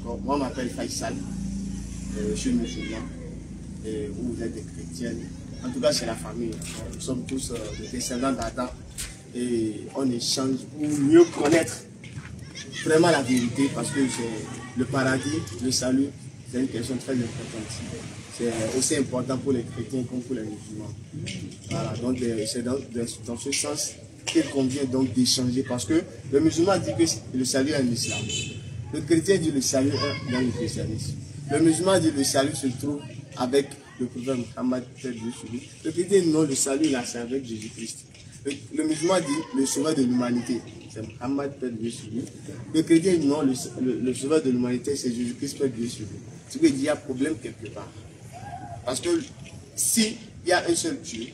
D'accord. Moi, je m'appelle Faisal. Je suis musulman. Et vous êtes des chrétiens. En tout cas, c'est la famille. Nous sommes tous des descendants d'Adam. Et on échange pour mieux connaître vraiment la vérité. Parce que le paradis, le salut, c'est une question très importante. C'est aussi important pour les chrétiens comme pour les musulmans. Voilà, donc c'est dans ce sens qu'il convient donc d'échanger. Parce que le musulman dit que le salut est en islam. Le chrétien dit le salut est dans le christianisme. Le musulman dit le salut se trouve avec le prophète Mohammed. Le chrétien dit non, le salut là c'est avec Jésus-Christ. Le musulman dit le sauveur de l'humanité, c'est Mohammed, Père Dieu sur lui. Le chrétien dit non, le sauveur de l'humanité c'est Jésus-Christ, Père Dieu sur lui. Ce qui veut dire qu'il y a problème quelque part. Parce que s'il y a un seul Dieu,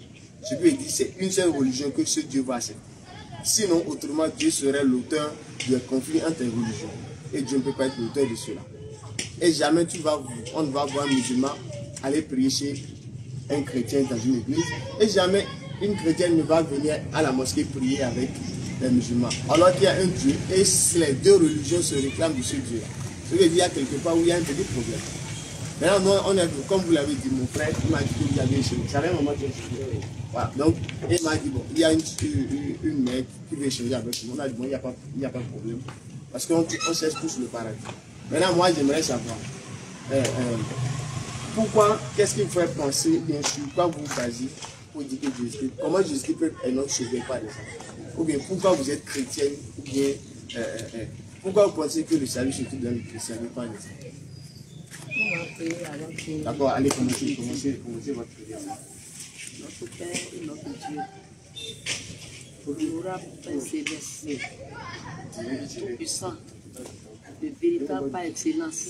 je peux dire c'est une seule religion que ce Dieu va accepter. Sinon, autrement, Dieu serait l'auteur du conflit entre les religions. Et Dieu ne peut pas être l'auteur de cela. Et jamais on ne va voir un musulman aller prier chez un chrétien dans une église. Et jamais une chrétienne ne va venir à la mosquée prier avec les musulmans. Alors qu'il y a un Dieu et les deux religions se réclament de ce Dieu-là. Ce qui veut dire qu'il y a quelque part où il y a un petit problème. Maintenant, comme vous l'avez dit, mon frère, il m'a dit qu'il y avait chez nous. Ça fait un moment que je suis là. Voilà. Donc, il m'a dit, bon, il y a une mec qui veut échanger avec nous. On a dit, bon, il n'y a pas de problème. Parce qu'on cherche tous le paradis. Maintenant, moi, j'aimerais savoir, pourquoi, qu'est-ce qui vous fait penser, bien sûr, quoi vous basez pour dire que Jésus-Christ, comment Jésus-Christ peut être un autre sauvé par les gens? Ou bien, pourquoi vous êtes chrétien, ou bien, pourquoi vous pensez que le salut se trouve dans le christianisme par les gens? D'accord, allez, commencez votre prière. Notre Père et notre Dieu, honorable Père Céleste, tout-puissant, de véritable par excellence.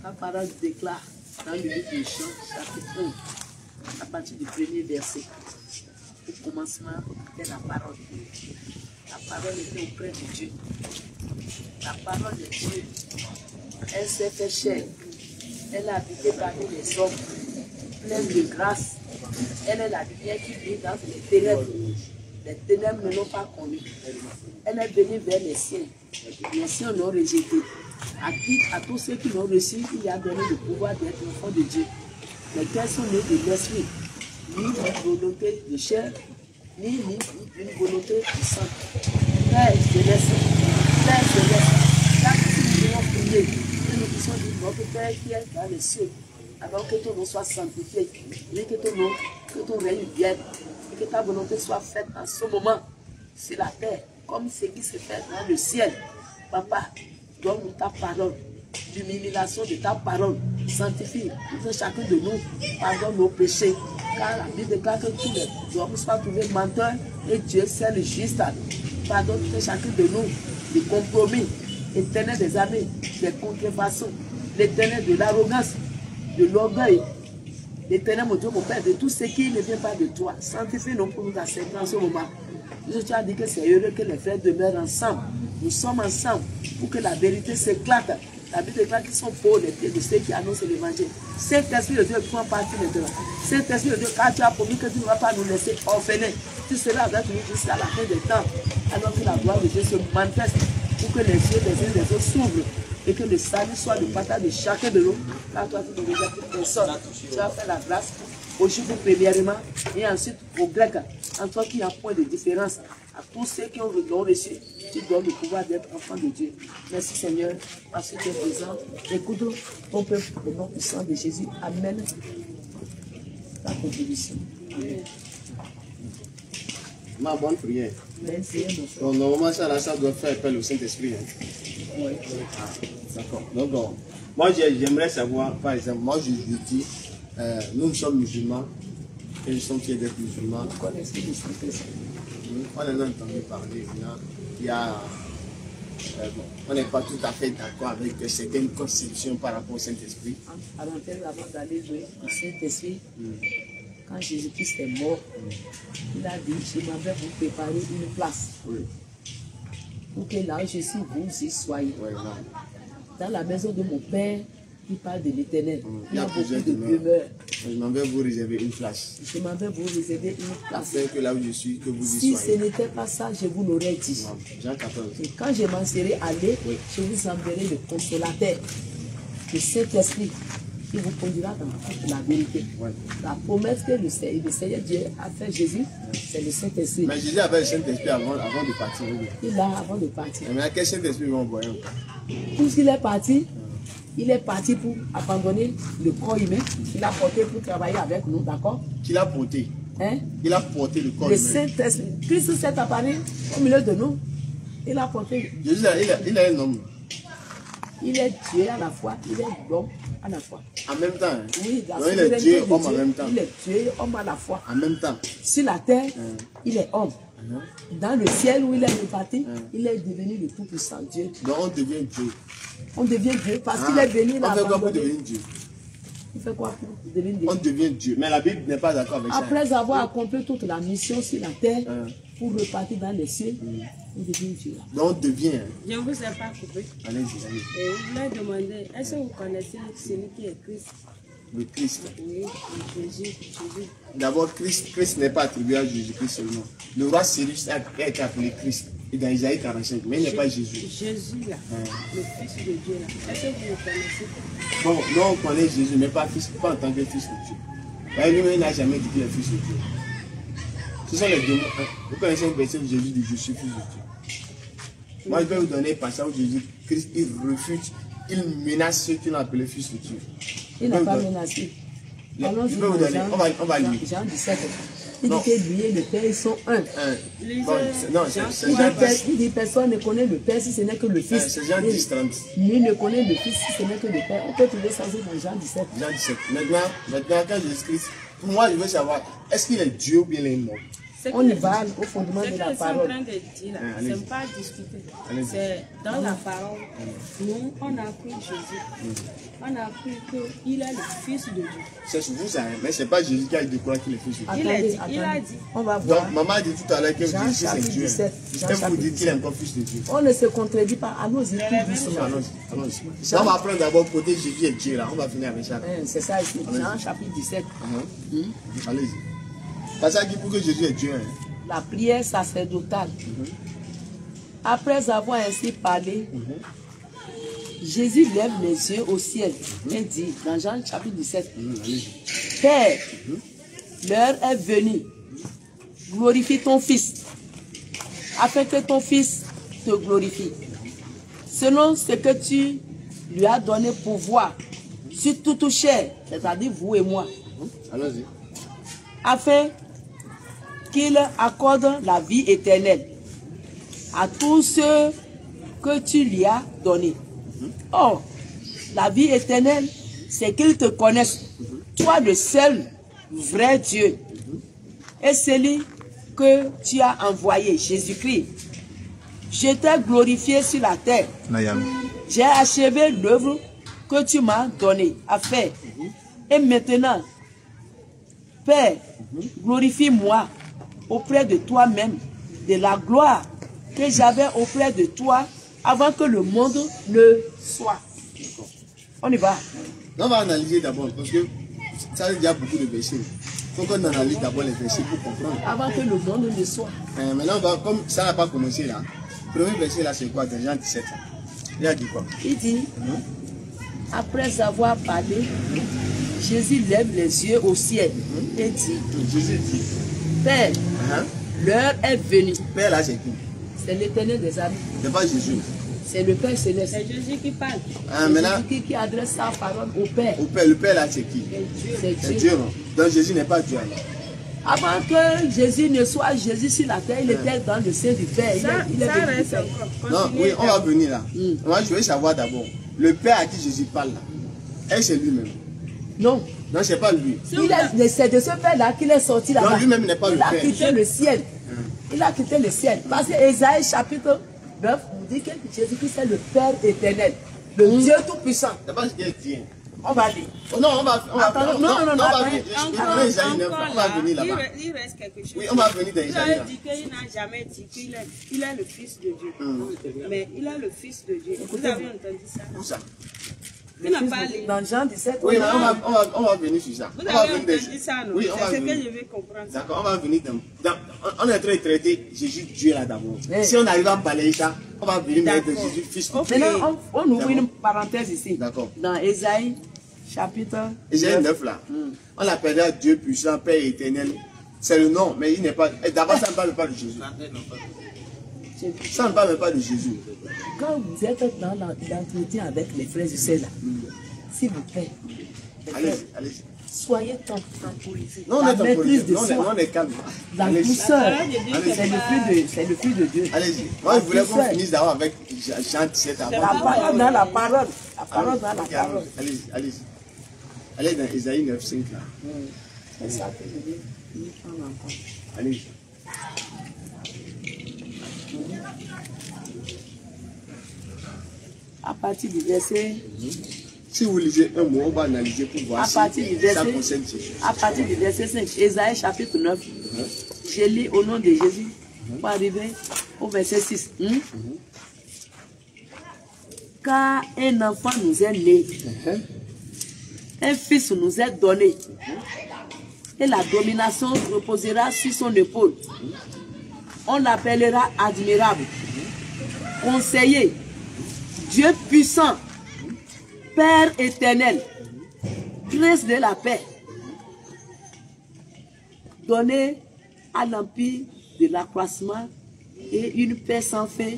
Ta parole déclare dans le livre de Jean, chapitre 1, à partir du premier verset. Au commencement, était la parole. La parole était auprès de Dieu. La parole de Dieu, elle s'est fait chair. Elle a habité parmi les hommes, pleine de grâce. Elle est la lumière qui brille dans les ténèbres. Les ténèbres ne l'ont pas connue. Elle est venue vers les siens. Les siens l'ont rejetée. À tous ceux qui l'ont reçu, il y a donné le pouvoir d'être enfant de Dieu. Lesquels sont nés de l'esprit, ni d'une volonté de chair, ni d'une volonté de sang. Père Céleste, car si nous voulons prier, que nous puissions dire notre Père qui est dans les cieux, alors que ton nom soit sanctifié, et que ton règne vienne, et que ta volonté soit faite en ce moment sur la terre, comme ce qui se fait dans le ciel. Papa, donne-nous ta parole, l'humiliation de ta parole, sanctifie chacun de nous, pardonne nos péchés, car la Bible déclare que tous les hommes soient trouvés menteurs, et Dieu c'est le juste. Pardonne chacun de nous les compromis, l'éternel des armées, des contrefaçons, l'éternel de l'arrogance, de l'orgueil, l'éternel mon Dieu, mon Père, de tout ce qui ne vient pas de toi. Sanctifie-nous pour nous accepter en ce moment. Tu as dit que c'est heureux que les frères demeurent ensemble. Nous sommes ensemble pour que la vérité s'éclate. La Bible déclare qu'ils sont pauvres les pieds de ceux qui annoncent l'évangile. Saint-Esprit de Dieu, prends partie maintenant. Saint-Esprit de Dieu, car tu as promis que tu ne vas pas nous laisser orphelins. Tu seras avec nous jusqu'à la fin des temps. Alors que la gloire de Dieu se manifeste pour que les yeux des uns des autres s'ouvrent et que le salut soit le partage de chacun de nous. Car toi, tu ne rejettes plus personne. Tu as fait la grâce aux Juifs premièrement et ensuite aux Grecs. En toi qui a point de différence à tous ceux qui ont reçu, tu donnes le pouvoir d'être enfant de Dieu. Merci Seigneur, parce que tu es présent. Écoute ton peuple au nom puissant de Jésus. Amen. Ta contribution. Ma bonne prière. Merci. Donc, normalement, ça doit faire appel au Saint-Esprit. Hein. Oui. D'accord. Donc, moi, j'aimerais savoir, par exemple, moi, je dis, nous sommes musulmans, et nous sommes fiers d'être musulmans. Vous connaissez le Saint-Esprit? On en a entendu parler. Il y a, on n'est pas tout à fait d'accord avec certaines conceptions par rapport au Saint-Esprit. Avant d'aller jouer au Saint-Esprit, quand Jésus-Christ est mort, il a dit, je m'en vais vous préparer une place. Oui. Pour que là où je suis, vous y soyez. Oui, dans la maison de mon Père, il parle de l'Éternel. Il y a beaucoup de demeures. Je m'en vais vous réserver une place. Je m'en vais vous réserver une place. Afin que là où je suis, que vous y Si soyez. ce n'était pas ça, je vous l'aurais dit. Jean 14. Et quand je m'en serai allé, Oui. je vous enverrai le consolateur, le Saint-Esprit, qui vous conduira dans toute la vérité. Ouais. La promesse que le Seigneur Dieu a fait Jésus, c'est le Saint-Esprit. Mais Jésus avait le Saint-Esprit avant de partir. Oui. Il a avant de partir. Mais quel Saint-Esprit vont envoyer? Puisqu'il est parti, il est parti pour abandonner le corps humain. Il a porté pour travailler avec nous, d'accord? Qu'il a porté. Hein? Il a porté le corps Le humain. Saint-Esprit, Christ s'est apparu au milieu de nous. Il a porté. Jésus, il a un homme. Il est Dieu à la fois, il est l'homme à la fois. En même temps. Hein. Oui, la Donc, il est souveraineté Dieu, de homme en Dieu, même temps. il est Dieu et homme à la fois. En même temps. Sur la terre, il est homme. Dans le ciel où il est réparti, il est devenu le tout-puissant Dieu. Donc on devient Dieu. On devient Dieu parce qu'il est venu On fait quoi pour l'abandonner. devenir Dieu? Il fait quoi pour devenir Dieu? On devient Dieu. Mais la Bible n'est pas d'accord avec ça. Après avoir accompli toute la mission sur la terre, Hein. pour repartir dans les cieux, on devient Dieu. Donc on devient. Hein. Je ne vous ai pas coupé. Allez-y, allez. Et je voulais demander, est-ce que vous connaissez celui qui est Christ? Le Christ. Oui, Jésus. D'abord, Christ n'est pas attribué à Jésus-Christ seulement. Le roi Cyrus a été appelé Christ. Et dans Isaïe 45, mais il n'est pas Jésus. Jésus là, le Fils de Dieu là. Est-ce que vous le connaissez? Bon, nous on connaît Jésus, mais pas en tant que fils de Dieu. Et lui-même, il n'a jamais dit qu'il est fils de Dieu. Ce sont les démons. Vous connaissez un verset où Jésus dit je suis fils de Dieu. Moi, je vais vous donner un passage où Jésus Christ, il refuse, il menace ceux qui l'ont appelé fils de Dieu. Il n'a pas menacé. Allons-y Je vais vous dans donner, on va lire. Jean 17. Il Non. dit que lui et le Père, ils sont un. Bon, non, c'est Il Jean dit, 10. il dit personne ne connaît le Père si ce n'est que le Fils. C'est Jean 10, 30. Nul ne connaît le Fils si ce n'est que le Père. On peut trouver ça aussi dans Jean 17. Jean 17. Maintenant, quand Jésus-Christ, pour moi, je veux savoir, est-ce qu'il est Dieu ou bien il est mort? On y va au fondement Ce de que la je suis en parole. train de dire là, allez-y. c'est pas discuter. Allez-y. C'est dans la parole. Nous, on a cru Jésus. On a cru qu'il est le Fils de Dieu. C'est sur vous ça, hein, mais ce n'est pas Jésus qui a découvert qu'il est fils de Dieu. Il a Attendez. dit. On va voir. Donc, maman a dit tout à l'heure que Jean Jésus c'est chapitre Dieu. 17. Jean Et vous chapitre dites qu'il est encore fils de Dieu. On ne se contredit pas. Allons-y tout doucement. Allons-y, allons-y. On va apprendre d'abord côté Jésus et Dieu là. On va finir avec ça. C'est ça ici. Jean chapitre 17. Allez-y. Parce que ça dit pour que Jésus est Dieu. Hein. La prière sacerdotale. Après avoir ainsi parlé, Jésus lève les yeux au ciel et dit, dans Jean chapitre 17, Allez-y. Père, l'heure est venue, glorifie ton Fils, afin que ton Fils te glorifie, selon ce que tu lui as donné pouvoir sur toute chair, c'est-à-dire vous et moi, Allons-y. afin qu'il accorde la vie éternelle à tous ceux que tu lui as donnés. Or, la vie éternelle, c'est qu'ils te connaissent, toi le seul vrai Dieu, et celui que tu as envoyé, Jésus-Christ. Je t'ai glorifié sur la terre. J'ai achevé l'œuvre que tu m'as donnée à faire. Et maintenant, Père, glorifie-moi auprès de toi-même de la gloire que j'avais auprès de toi avant que le monde ne soit. On y va. On va analyser d'abord parce que ça il y a beaucoup de versets. Il faut qu'on analyse d'abord les versets pour comprendre. Avant que le monde ne soit. Maintenant, comme ça n'a pas commencé là, le premier verset là c'est quoi? Dans Jean 17. Il a dit quoi? Il dit, après avoir parlé, Jésus lève les yeux au ciel et dit, Jésus dit. Père, l'heure est venue. Père là c'est qui? C'est l'Éternel des armées. C'est pas Jésus. C'est le Père céleste. C'est Jésus qui parle. Maintenant, C'est qui adresse sa parole au Père. au Père, le Père là c'est qui? C'est C'est Dieu. Dieu. Non? Donc Jésus n'est pas Dieu. Alors. Avant que Jésus ne soit Jésus sur la terre, il était dans le sein du Père. Il est Ça venu du reste Père. encore. Non, Continuez, oui, on va Père. venir là. Moi je veux savoir d'abord, le Père à qui Jésus parle là, est-ce c'est lui-même? Non. Non, c'est pas lui. C'est de ce Père-là qu'il est sorti là-bas. Non, lui-même n'est pas le Il a Père. quitté le ciel. Il a quitté le ciel. Parce que Ésaïe chapitre 9 nous dit que Jésus-Christ est le Père éternel. Le Dieu tout-puissant. C'est pas ce qu'il dit. On va lire. Oh, non, on va Attends, non, on va attends. venir. Encore On va venir là, là-bas. il reste quelque chose. Oui, on va venir dans Il Isaïe. a dit qu'il n'a jamais dit qu'il est le Fils de Dieu. Mais il est le Fils de Dieu. Vous avez entendu ça? Où ça? Tu n'as pas lu. Dans Jean 17. Oui, mais on va venir sur ça. Vous avez entendu ça, non? Oui, on va C'est ce venir. que je vais comprendre. D'accord, on va venir on est en train de traiter Jésus Dieu là d'abord. Si on arrive à balayer ça, on va venir mettre Jésus Fils. Maintenant, on ouvre une parenthèse ici. D'accord. Dans Ésaïe, chapitre Ésaïe 9 là. On l'appellera Dieu puissant, Père éternel. C'est le nom, mais il n'est pas. D'abord, ça ne parle pas de Jésus. Ça ne parle pas de Jésus. Quand vous êtes dans l'entretien avec les frères et sœurs là, s'il vous plaît, Allez-y. soyez temporisés. Non, on La est temporisés. maîtrise de Non, soi, on est calme. la Allez-y. douceur, Allez-y. c'est le fruit de Dieu. Allez-y. Moi, je voulais qu'on finisse d'abord avec Jean 17 avant. La parole dans la parole. La parole dans la Ok, parole. allez-y, allez-y. Allez dans Ésaïe 9, 5 là. C'est ça que je vais prendre en compte. Allez-y. À partir du verset, Si vous lisez un mot, on va analyser pour voir à si partir du ça verset, concerne Jésus. à partir du verset 5, Ésaïe chapitre 9, je lis au nom de Jésus pour arriver au verset 6. Car un enfant nous est né, un fils nous est donné, et la domination reposera sur son épaule. On l'appellera admirable, conseiller, Dieu puissant, Père éternel, Prince de la paix, donné à l'empire de l'accroissement et une paix sans fin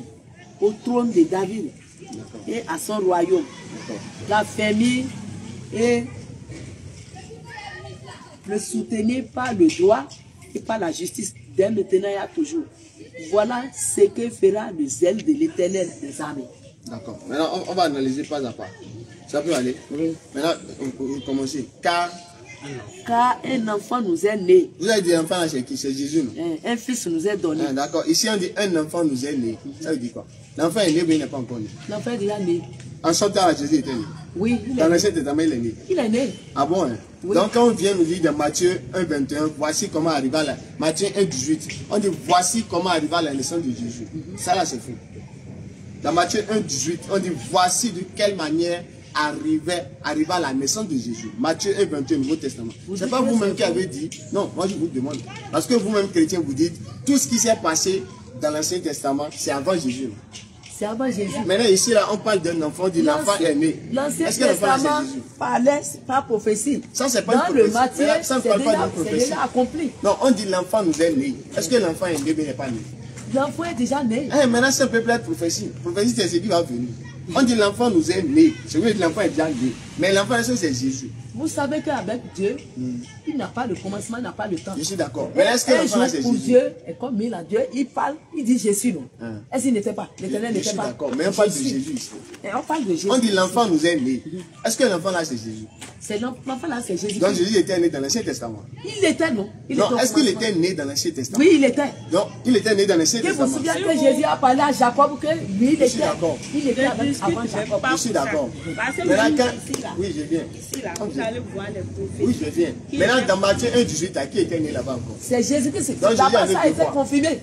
au trône de David et à son royaume. La famille est le soutenir par le droit et par la justice dès maintenant et à toujours. Voilà ce que fera le zèle de l'Éternel des armées. D'accord. Maintenant, on va analyser pas à pas. Ça peut aller. Oui. Maintenant, on commence. Car un enfant nous est né, vous avez dit enfant, c'est qui? C'est Jésus, non? un fils nous est donné. Ah, d'accord. Ici, on dit un enfant nous est né. Ça veut dire quoi? L'enfant est né, mais il n'est pas encore né. L'enfant est déjà né. En son temps, Jésus était né. Oui, Dans l'Ancien Testament, il est né. il est né. Ah bon, hein? Oui. Donc, quand on vient nous dire dans Matthieu 1, 21, voici comment arriver à la... Matthieu 1, 18, on dit voici comment arriver à la naissance de Jésus. Ça là, c'est faux. Dans Matthieu 1, 18, on dit voici de quelle manière arriver à la naissance de Jésus. Matthieu 1, 21, Nouveau Testament. Ce n'est pas vous-même qui avez dit. Non, moi je vous demande. Parce que vous-même, chrétiens, vous dites tout ce qui s'est passé dans l'Ancien Testament, c'est avant Jésus. C'est avant Jésus. Maintenant, ici, là, on parle d'un enfant, dit l'enfant est né. L'Ancien Est-ce que l'enfant là, Testament c'est Jésus? parlait par prophétie. Ça, c'est pas Dans une le prophétie. Matthieu, Mais là, ça ne c'est parle pas déjà, d'une prophétie. déjà accompli. Non, on dit l'enfant nous est né. Est-ce que l'enfant est né, mais il n'est pas né? L'enfant est déjà né. Eh, maintenant, ça peut être prophétie. Prophétie, c'est ce qui va venir. On dit l'enfant nous est né. C'est vrai que l'enfant est déjà né. Mais l'enfant, c'est Jésus. Vous savez qu'avec Dieu, il n'a pas de commencement, il n'a pas de temps. Je suis d'accord. Mais est-ce que Un l'enfant là, jour c'est pour Jésus? Dieu, et comme il a Dieu, il parle, il dit Jésus, non. Est-ce qu'il n'était pas? L'Éternel Je n'était suis pas. d'accord. Mais on parle de Jésus ici. Et on parle de Jésus. On dit l'enfant nous est né. Est-ce que l'enfant là, c'est Jésus? C'est l'enfant là, c'est Jésus. Donc Jésus était né dans l'Ancien Testament. Il était, non? Il Non, était au est-ce qu'il commencement. était né dans l'Ancien Testament? Oui, il était. Non, il était né dans l'Ancien Que vous vous Testament. souvenez que Jésus a parlé à Jacob que lui, il Je suis était. d'accord. Il était avec avant Jacob. Je suis d'accord. Parce que Maintenant, vous, quand... ici, là, Oui, je viens. ici, là, vous allez voir les prophètes. Oui, je viens. Maintenant, dans Matthieu 1, 18, à qui était né là-bas encore? C'est Jésus qui s'est. Donc, Jésus Là-bas, avait ça a deux été fois. confirmé.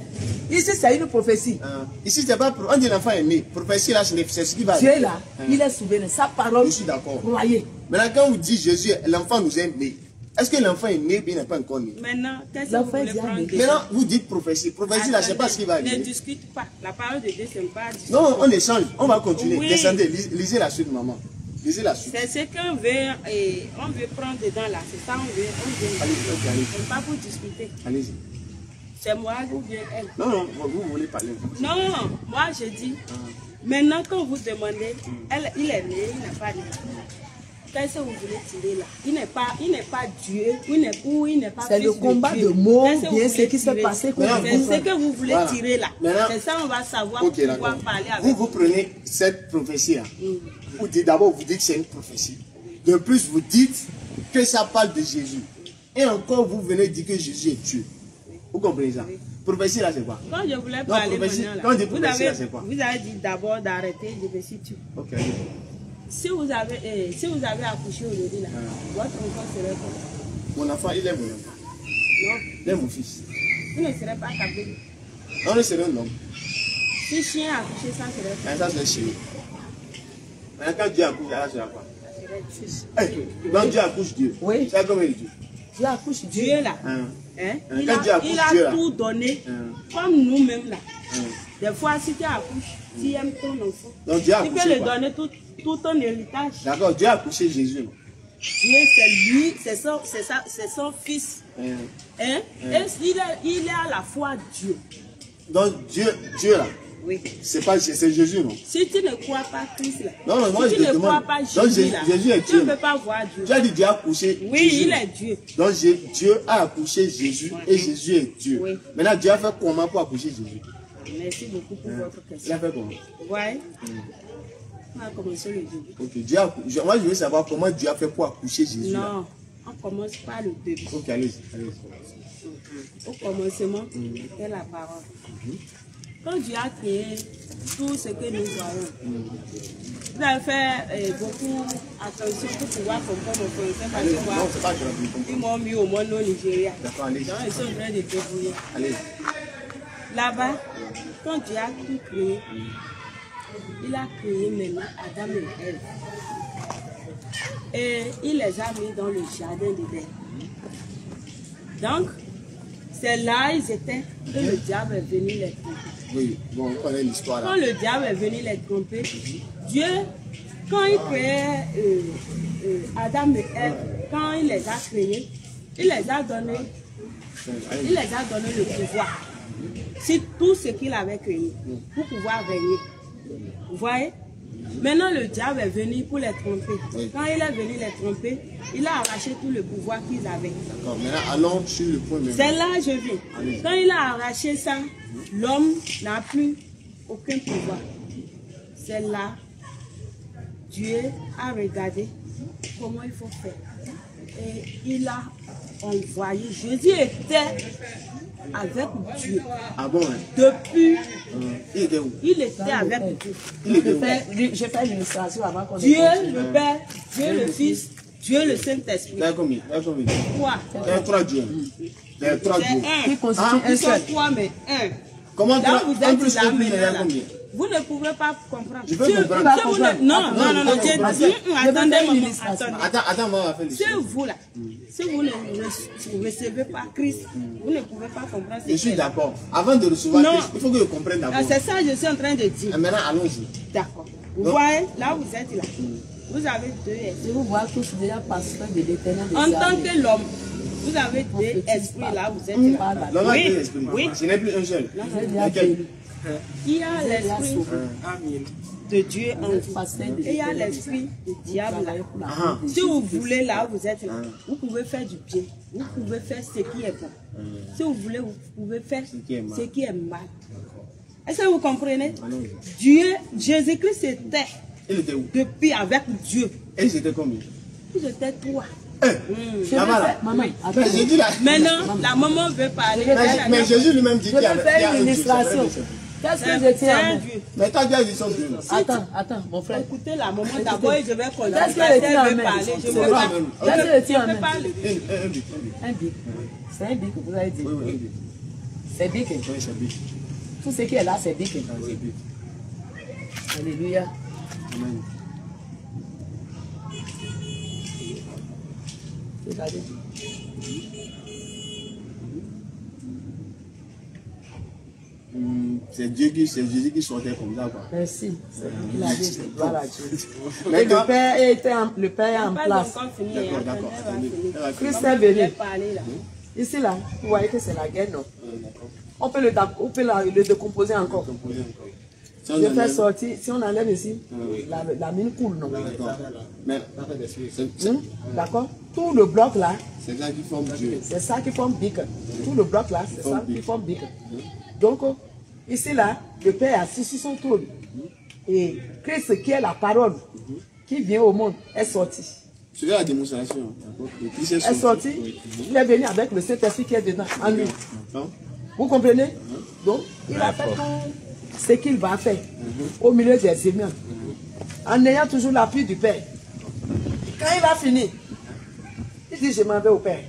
Ici, c'est une prophétie. Ici, c'est pas. On dit l'enfant est né. Prophétie là, c'est ce qui va Dieu arriver. là, il est souverain. Sa parole, Je suis d'accord. croyez. Maintenant, quand vous dites Jésus, l'enfant nous est né. Est-ce que l'enfant est né ou il n'est pas encore né? Maintenant, qu'est-ce que L'enfant vous voulez est déjà prendre né. de Maintenant, vous dites prophétie. Prophétie là, je ne sais pas ce qui va Ne arriver. discute pas. La parole de Dieu, c'est pas discuter. Non, on échange. On va continuer. Oui. Descendez, lisez la suite, maman. Lisez la suite. C'est ce qu'on veut, et on veut prendre dedans là. C'est ça, on veut. Allez-y, ok, allez-y. On pas pour discuter. Allez-y. C'est moi ou bien elle. Non, non, vous voulez parler. Non, moi je dis, maintenant quand vous demandez, elle, il est né, il n'est pas né. Qu'est-ce que vous voulez tirer là? Il n'est pas Dieu, il n'est pas C'est fils le combat de mots, Qu'est-ce que vous bien voulez ce qui s'est tirer? passé. C'est ce que vous voulez Voilà. tirer là. Maintenant- C'est ça, on va savoir Ok, pouvoir d'accord. parler avec Vous prenez cette prophétie-là. Vous dites d'abord, vous dites que c'est une prophétie. De plus, vous dites que ça parle de Jésus. Et encore, vous venez dire que Jésus est Dieu. Vous comprenez ça? Prophétie là, c'est quoi? Quand je voulais parler prophétie- maintenant, quand on dit là, prophétie, là, c'est quoi? vous avez dit d'abord d'arrêter, je me situe. Ok, allez. Si vous avez accouché aujourd'hui là, votre enfant serait comment? Mon enfant, il est mon enfant. Non, Il est mon fils. vous ne serez pas capable. On est sur un homme. Si chien a accouché, ça serait quoi? Et ça, c'est chez nous. Maintenant, quand Dieu accouche, là, c'est quoi? Donc Dieu accouche Dieu. Oui. C'est comme il dit. Dieu accouche Dieu. Dieu là, il a tout donné, comme nous-mêmes là. Des fois, si tu accouches, tu aimes ton enfant, Donc Dieu a tu peux accouché lui quoi? donner tout ton héritage. D'accord, Dieu a accouché Jésus. Dieu, c'est lui, c'est son fils. Et il est à la fois Dieu. Donc Dieu là, Oui. c'est Jésus, non? Si tu ne crois pas Christ là, Non, moi si je tu te ne demande. crois pas Donc Jésus là, Jésus est tu ne Dieu. peux pas voir Dieu. Tu as dit Dieu a accouché Oui, Jésus. il est Dieu. Donc Dieu a accouché Jésus et Jésus est Dieu. Oui. Maintenant Dieu a fait comment pour accoucher Jésus? Merci beaucoup pour votre Il question. a fait comment? Vous voyez? On va commencer le début. Ok, moi je veux savoir comment Dieu a fait pour accoucher Jésus. Là. Non, on commence par le début. Ok, allez-y. Au commencement, c'était la parole. Quand Dieu a créé tout ce que nous voyons, vous avez fait beaucoup attention pour pouvoir comprendre mon français parce Allez, que non, moi, c'est pas grave. ils m'ont mis au monde au Nigeria. D'accord, allez-y. Donc ils sont en train de débrouiller. Allez. Là-bas, quand Dieu a tout créé, il a créé maintenant Adam et Ève. Et il les a mis dans le jardin d'Éden. Donc, c'est là ils étaient que le diable est venu les tromper. Oui, bon, on connaît l'histoire Quand là. le diable est venu les tromper, Dieu, quand il créait Adam et Ève, quand il les a créés, il les a donné le pouvoir sur tout ce qu'il avait créé pour pouvoir régner. Vous voyez? Maintenant, le diable est venu pour les tromper. Quand il est venu les tromper, il a arraché tout le pouvoir qu'ils avaient. D'accord, maintenant allons sur le point même. C'est là que je viens. Quand il a arraché ça, l'homme n'a plus aucun pouvoir. C'est là, Dieu a regardé comment il faut faire. Et il a envoyé. Jésus était avec Dieu. Ah bon, hein? Depuis, Il était où? il était avec Dieu. Il était où? J'ai fait l'illustration avant qu'on Dieu le Père, Dieu le Fils, Dieu le Saint-Esprit. Il y a combien? Il y a combien? Trois. Il y a 3 dieux. Il y a 3 dieux. C'est Qui un. constitue Ah, un Ils sont seul. trois, mais un. Comment Là, trois? vous En êtes plus là de plus, il y a maintenant. Là. combien? Vous ne pouvez pas comprendre. Je peux Si- comprendre. si vous ne- Non, non, non, non, j'ai dit, attendez, maman, attendez. Attends, on va faire les Si choses. vous là, si vous ne recevez pas Christ, vous ne pouvez pas comprendre Je ce suis qu'il est. d'accord. Avant de recevoir Non. Christ, il faut que je comprenne d'abord. Ah, c'est ça que je suis en train de dire. Et maintenant, allons-y. D'accord. Vous Non. voyez, là vous êtes là. Vous avez deux esprits. Je vous vois tous déjà pasteur de l'éternel des En tant armées. que l'homme, vous avez deux esprits là, vous êtes là. Parle à L'homme a Oui, deux esprits. oui. Ce n'est plus un seul. Dieu lui a Lequel? béni. Il y a l'esprit de Dieu en Le vous. pasteur de Et il y a l'éternel des l'esprit du diable là. armées pour la Ah. vie de Si vous Jésus-Christ. voulez là, vous êtes là. Vous pouvez faire du bien. Vous pouvez faire ce qui est bon. Si vous voulez, vous pouvez faire ce qui est mal. Est-ce que vous comprenez? Dieu, Jésus-Christ était Il était où? depuis avec Dieu. Et ils étaient combien? Ils étaient trois. Je Là-bas, vais là. faire- Maman, attends. Mais Jésus là. Maintenant, la maman veut parler. Mais Jésus lui-même dit Je qu'il y vais avait. faire il y a une un Dieu, c'est vrai, illustration. c'est vrai. Qu'est-ce que C'est je tiens à un moi? Dieu. Mais toi, Dieu dit son Dieu. Attends, mon frère. Écoutez la maman d'abord et je vais continuer. Qu'est-ce que Parce le qu'elle tien veut amène? parler. Je C'est ne peux vrai. pas. Qu'est-ce que le tien Je ne peux amène? pas le dire. Un bic. Un bic. C'est un bic que vous avez dit. Oui, un bic. C'est bic. Oui, c'est bic. Tout ce qui est là, c'est bic. C'est bic. Alléluia. Amen. Regardez. C'est Jésus qui sortait comme ça, quoi. Merci. Il a dit, gloire à Dieu. Et Maintenant, le Père est en Pas place. encore fini. D'accord, hein. d'accord. Elle va finir. Elle va finir. Christ Maman est venu. voulait parler là. Ici, là, vous voyez que c'est la guerre, non? D'accord. On peut le décomposer encore. Composer encore. Si on Je fais enlève- sortir, si on enlève ici, la mine coule, non? D'accord. Mais c'est D'accord? Tout le bloc là, c'est ça qui forme Dieu. c'est ça qui forme bic. Tout le bloc là, c'est ça qui forme bic. Donc, ici là, le Père est assis sur son trône. Et Christ, qui est la parole, qui vient au monde, est sorti. Tu veux la démonstration. D'accord. Le Christ Est sorti, il est venu avec le Saint-Esprit qui est dedans, en lui. D'accord. Vous comprenez? Donc, il a fait tout ce qu'il va faire au milieu des humains, en ayant toujours l'appui du Père. Quand il a fini, il dit, je m'en vais au Père.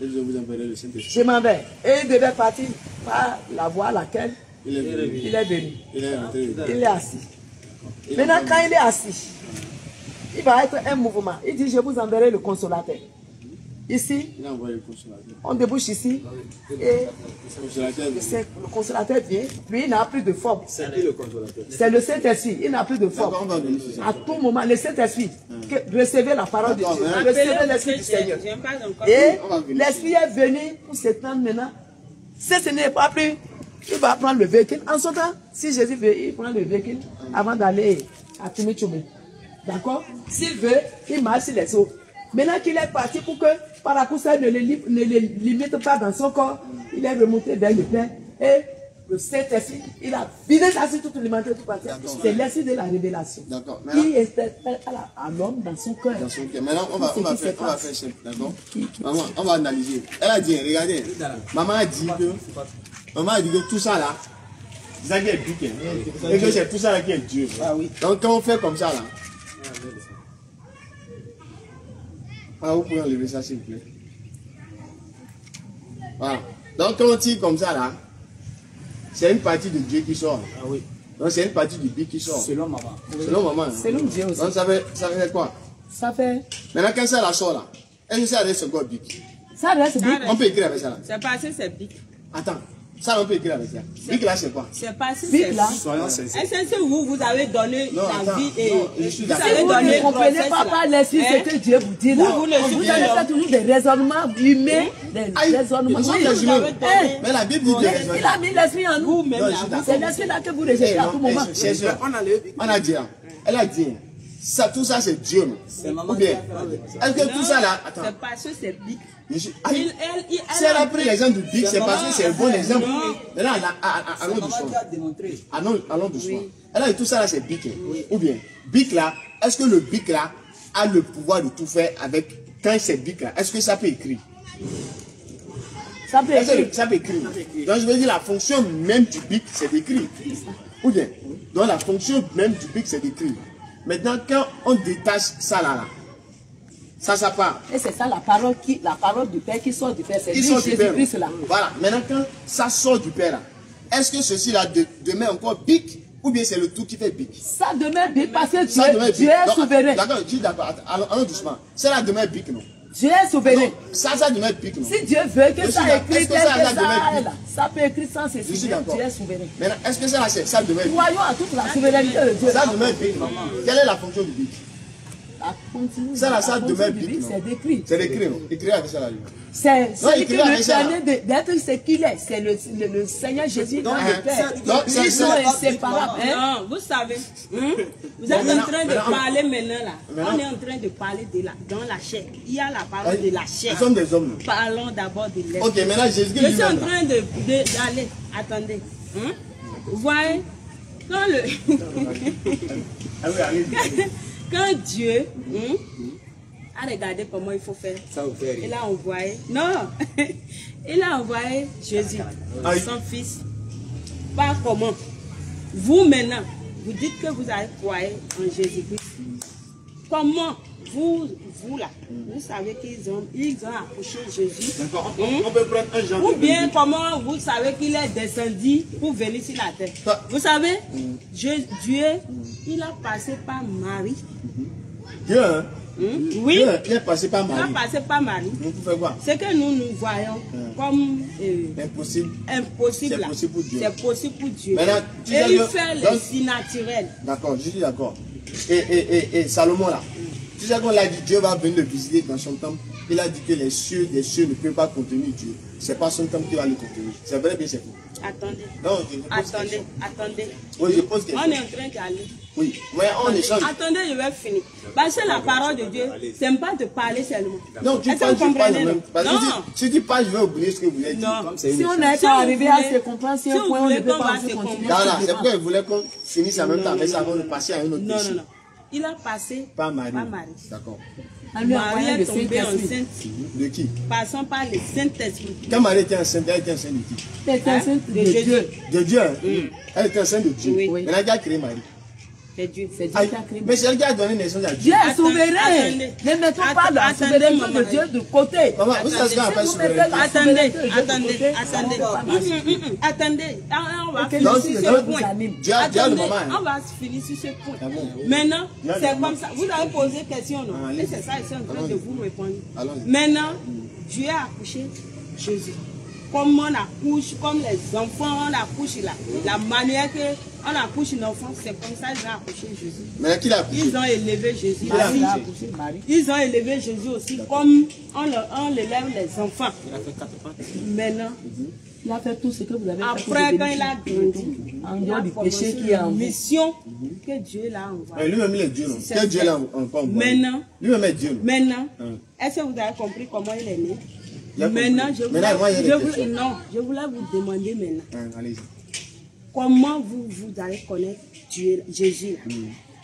Et je vous enverrai le Saint-Esprit. Je m'en vais. Et il devait partir par la voie à laquelle Il est venu. il est venu. Il est rentré. Il est assis. Maintenant, quand il est assis, il va être un mouvement. Il dit, je vous enverrai le consolateur. Ici, Il a envoyé le consolateur. on débouche ici. Et le consolateur vient. Puis il n'a plus de forme. C'est qui le consolateur? C'est le Saint-Esprit. Il n'a plus de forme. D'accord, on va venir sur ça. À tout moment, le Saint-Esprit, recevez la parole de Dieu. Recevez l'Esprit du Seigneur. J'aime pas encore. Et On va venir l'Esprit est venu pour s'étendre maintenant. Si ce n'est pas plus, il va prendre le véhicule. En ce temps, si Jésus veut, il prend le véhicule avant d'aller à Timichoumé. D'accord? S'il veut, il marche sur les eaux. Maintenant qu'il est parti pour que Paracoussa ne le limite pas dans son corps, il est remonté vers le Père. Et le Saint-Esprit, il a vidé sa sur toute l'humanité, tout parti. C'est l'Esprit de la révélation. D'accord. Qui est à l'homme dans son cœur. Dans son cœur. Maintenant, on va faire simple. D'accord? Maman, on va analyser. Elle a dit, regardez, maman a dit que tout ça là, ça qui est piqué. Et que c'est tout ça là qui est Dieu. Ah oui. Donc quand on fait comme ça là, voilà, vous pouvez enlever ça s'il vous plaît. Voilà. Donc quand on tire comme ça là, c'est une partie de Dieu qui sort. Ah oui. Donc c'est une partie du bic qui sort. Selon maman. Selon maman. Selon Dieu aussi. Donc ça fait quoi? Ça fait. Maintenant quand ça la sort là, est-ce que ça reste encore bic? Ça reste bien. On peut écrire avec ça là. C'est passé, c'est bic. Attends, ça on peut écrire avec ça. Bic là c'est quoi? C'est passé, Bic c'est là. bic. Soyons sincères. Est-ce que vous avez donné Non, la attends, vie et non, je suis vous d'accord. avez Si vous donné ne comprenez grossesse, pas là. par l'esprit Hein? ce que Dieu vous dit là, Vous ne vous suivez allez pas. faire toujours des raisonnements humains, des Aïe, raisonnements. ils sont Oui, raisonnés. vous avez donné- Mais la Bible dit de il raisonner. a mis l'esprit en nous. Vous-même, Non, là, je suis vous- d'accord. C'est l'esprit là que vous rejetez à tout moment. On a dit, elle a dit, ça, tout ça c'est Dieu. Non? maman Ou bien, qui a fait est-ce que tout ça là, attends, C'est passé, c'est bic. je suis- aïe, Elle si elle a pris l'exemple du bic, c'est parce que c'est un bon exemple. Non. Maintenant, allons maman doucement. qui a démontré. Allons doucement. Elle a dit tout ça là c'est bic. Ou bien, bic là, est-ce que le bic là a le pouvoir de tout faire avec, quand c'est bic là, est-ce que ça peut écrire? Ça peut Est-ce être. que ça peut écrire? Donc je veux dire la fonction même du bic c'est d'écrire. Ou bien, donc la fonction même du bic c'est d'écrire. Maintenant quand on détache ça là, ça part. Et c'est ça la parole du Père qui sort du Père. C'est Il lui sort du Père. Jésus-Christ là. Voilà. Maintenant, quand ça sort du Père, là, est-ce que ceci là demeure encore bic ou bien c'est le tout qui fait bic? Ça demeure bien parce que Ça demeure Dieu bic. est Donc, souverain. d'accord, je suis d'accord. Allons doucement. Ça là demeure bic, non? Dieu est souverain. Non, ça demeure bic, non? Si Dieu veut que Je ça suis d'accord. écrit Est-ce que tel ça, que ça ça demeure est bic? là, ça peut écrire sans se Je suis souvenir. d'accord. Dieu est souverain. Maintenant, est-ce que ça là, ça demeure bic? Croyons à toute la souveraineté de Dieu. Ça demeure bic, non? Quelle est la fonction du bic? Ça là, ça demeure bic, non? C'est d'écrire. C'est d'écrire, non? Écrire avec ça là. C'est celui qui écrire avec nous ça, là. permet d'être ce qu'il est. C'est le Seigneur Jésus dans le Père. Donc, Ils sont inséparables. hein. Non, vous savez, vous êtes en train de parler maintenant là. On est en train de parler dans la chair. Il y a la parole de la chair. Nous sommes des hommes, non? Parlons d'abord de l'esprit. Ok, maintenant Jésus Je suis en lui-même, là. train d'aller. Attendez. Vous voyez, quand le. Ah oui, allez-y. Quand Dieu a regardé comment il faut faire, Ça vous fait rire. il a envoyé, non, il a envoyé Jésus, Aïe. son fils. Pas comment. Vous maintenant, vous dites que vous avez croyé en Jésus-Christ. Comment vous là, vous savez qu'ils ont approché Jésus. D'accord, on peut prendre un genre Ou de bien comment vous savez qu'il est descendu pour venir sur la terre. Ça- Vous savez, Dieu, il a passé par Marie. Dieu, hein? Oui, Dieu, il est passé par il a Marie. passé par Marie. Nous pouvons faire quoi? Ce que nous voyons comme Impossible. impossible, C'est là, possible pour Dieu. c'est possible pour Dieu. Maintenant, tu Et sais il que- fait donc- le si naturel. D'accord, je suis d'accord. Et Salomon là, tu sais qu'on l'a dit, Dieu va venir le visiter dans son temple. Il a dit que les cieux ne peuvent pas contenir Dieu. C'est pas son temple qui va le contenir. C'est vrai bien c'est faux. Attendez, Non, je pose attendez, question. attendez. Oui, je pose question. On est en train d'aller. Oui, mais on échange. Attendez, je vais finir. Parce que la parole de Dieu, c'est pas de parler seulement. Non, tu Est-ce que parles, vous tu parles comprenez, même. non? Parce que Non. si tu parles, je vais oublier ce que vous avez dit. Non. Comme c'est une Si on échange. n'est Si pas vous arrivé à voulez- se comprendre, si si un vous point, on ne voulez peut qu'on pas va aussi se continuer. comprendre. Voilà, c'est pourquoi il voulait qu'on finisse en même temps avec ça avant de passer à une autre Non, question. non, non. Il a passé Pas Marie. par Marie. D'accord. On lui a Marie envoyé est le tombée Saint-Esprit. enceinte, De qui? passant par le Saint-Esprit. Quand Marie était enceinte, elle était enceinte de qui? C'est enceinte De de Jésus. Dieu. De Dieu. Hein? Elle était enceinte de Dieu. Oui. Oui. Maintenant, qui a créé Marie? C'est Dieu. C'est Dieu qui a créé. Mais c'est elle qui a donné naissance à Dieu. Dieu est souverain. Ne mettons pas la souveraineté de Dieu de côté. Maman, vous savez ce qu'on appelle souveraineté? Attendez. On va finir finir sur ce point. On va finir sur ce point. Maintenant, c'est comme ça. Vous avez posé question, non? Et c'est ça, ils sont en train de vous répondre. Maintenant, Dieu a accouché Jésus. Comme on accouche, comme les enfants, on accouche là. La manière qu'on accouche un enfant, c'est comme ça qu'ils ont accouché Jésus. Mais qui l'a accouché? Ils ont élevé Jésus. Ils ont élevé Jésus aussi, comme on élève les enfants. Il a fait 4 pattes. Maintenant, il a fait tout ce que vous avez fait. Après, quand il a grandi, en dehors du péché qui est en mission que Dieu l'a envoyé. Lui-même, il est Dieu, non? Quel Dieu l'a encore envoyé? Maintenant, lui-même est Dieu. Maintenant, est-ce que vous avez compris comment il est né? Maintenant, je voulais vous demander maintenant. Comment vous allez connaître Dieu, Jésus là?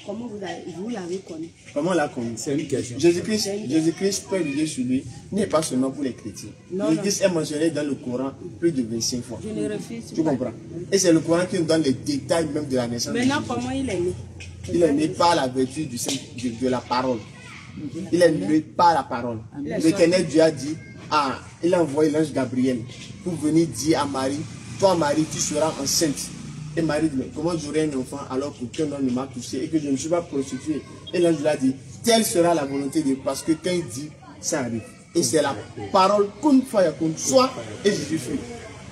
Comment vous l'avez connu? Comment on l'a connu? C'est une question. Jésus-Christ, Père de Dieu sur lui, n'est pas seulement pour les chrétiens. Jésus-Christ est mentionné dans le Coran plus de 25 fois. Je ne refuse pas. Tu comprends? Et c'est le Coran qui nous donne les détails même de la naissance. Maintenant, comment il est né? Il est né par la vertu de la parole. Il est né par la parole. L'Éternel Dieu a dit, il a envoyé l'ange Gabriel pour venir dire à Marie, toi Marie, tu seras enceinte. Et Marie dit, mais comment j'aurai un enfant alors qu'aucun homme ne m'a touché et que je ne suis pas prostituée? Et l'ange lui a dit, telle sera la volonté de Dieu, parce que quand il dit, ça arrive. Et c'est la parole, kun fayakun, soit, et Jésus fut.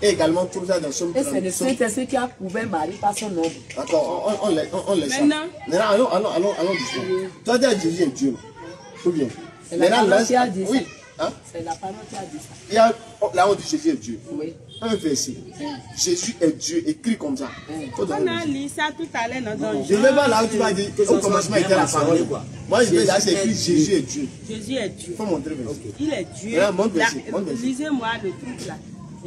Et également, tout ça dans son et c'est le Saint-Esprit qui a prouvé Marie par son nom. D'accord, on laisse ça. Maintenant, allons discuter. Toi, tu as Jésus est Dieu. Ou bien? C'est la parole qui a dit ça. Oui. Hein? C'est la parole qui a dit ça. Il y a, là, on dit Jésus est Dieu. Oui. Un verset. Jésus est Dieu, écrit comme ça. On a lu ça tout à l'heure dans je ne vais pas là où tu vas dire au commencement était la parole. Moi, je vais là, c'est écrit Jésus est Dieu. Jésus est Dieu. Il faut montrer le verset. Il est Dieu. Lisez-moi le truc là.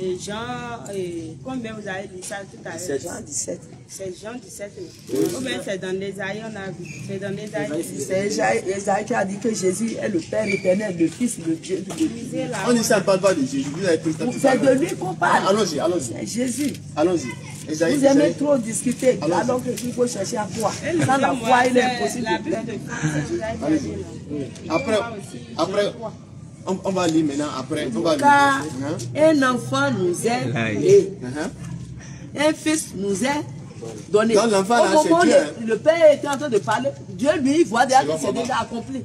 Et Jean, combien vous avez lu ça tout à l'heure? C'est Jean 17. C'est Jean 17. Ou bien c'est dans l'Ésaïe, on a vu. C'est dans l'Ésaïe. C'est Ésaïe qui a dit que Jésus est le Père éternel, le Fils, le Dieu. On dit ça ne parle pas de Jésus. Vous avez pris ça. C'est de lui qu'on parle. Allons-y, allons-y. C'est Jésus. Allons-y. Vous aimez trop discuter, alors qu'il faut chercher à quoi. Sans la foi, il est impossible de faire. Après, on va lire maintenant, après. Car un enfant nous est né, un fils nous est donné. Dans l'enfant, là, au moment c'est Dieu. Le Père était en train de parler, Dieu lui voit déjà que c'est déjà accompli.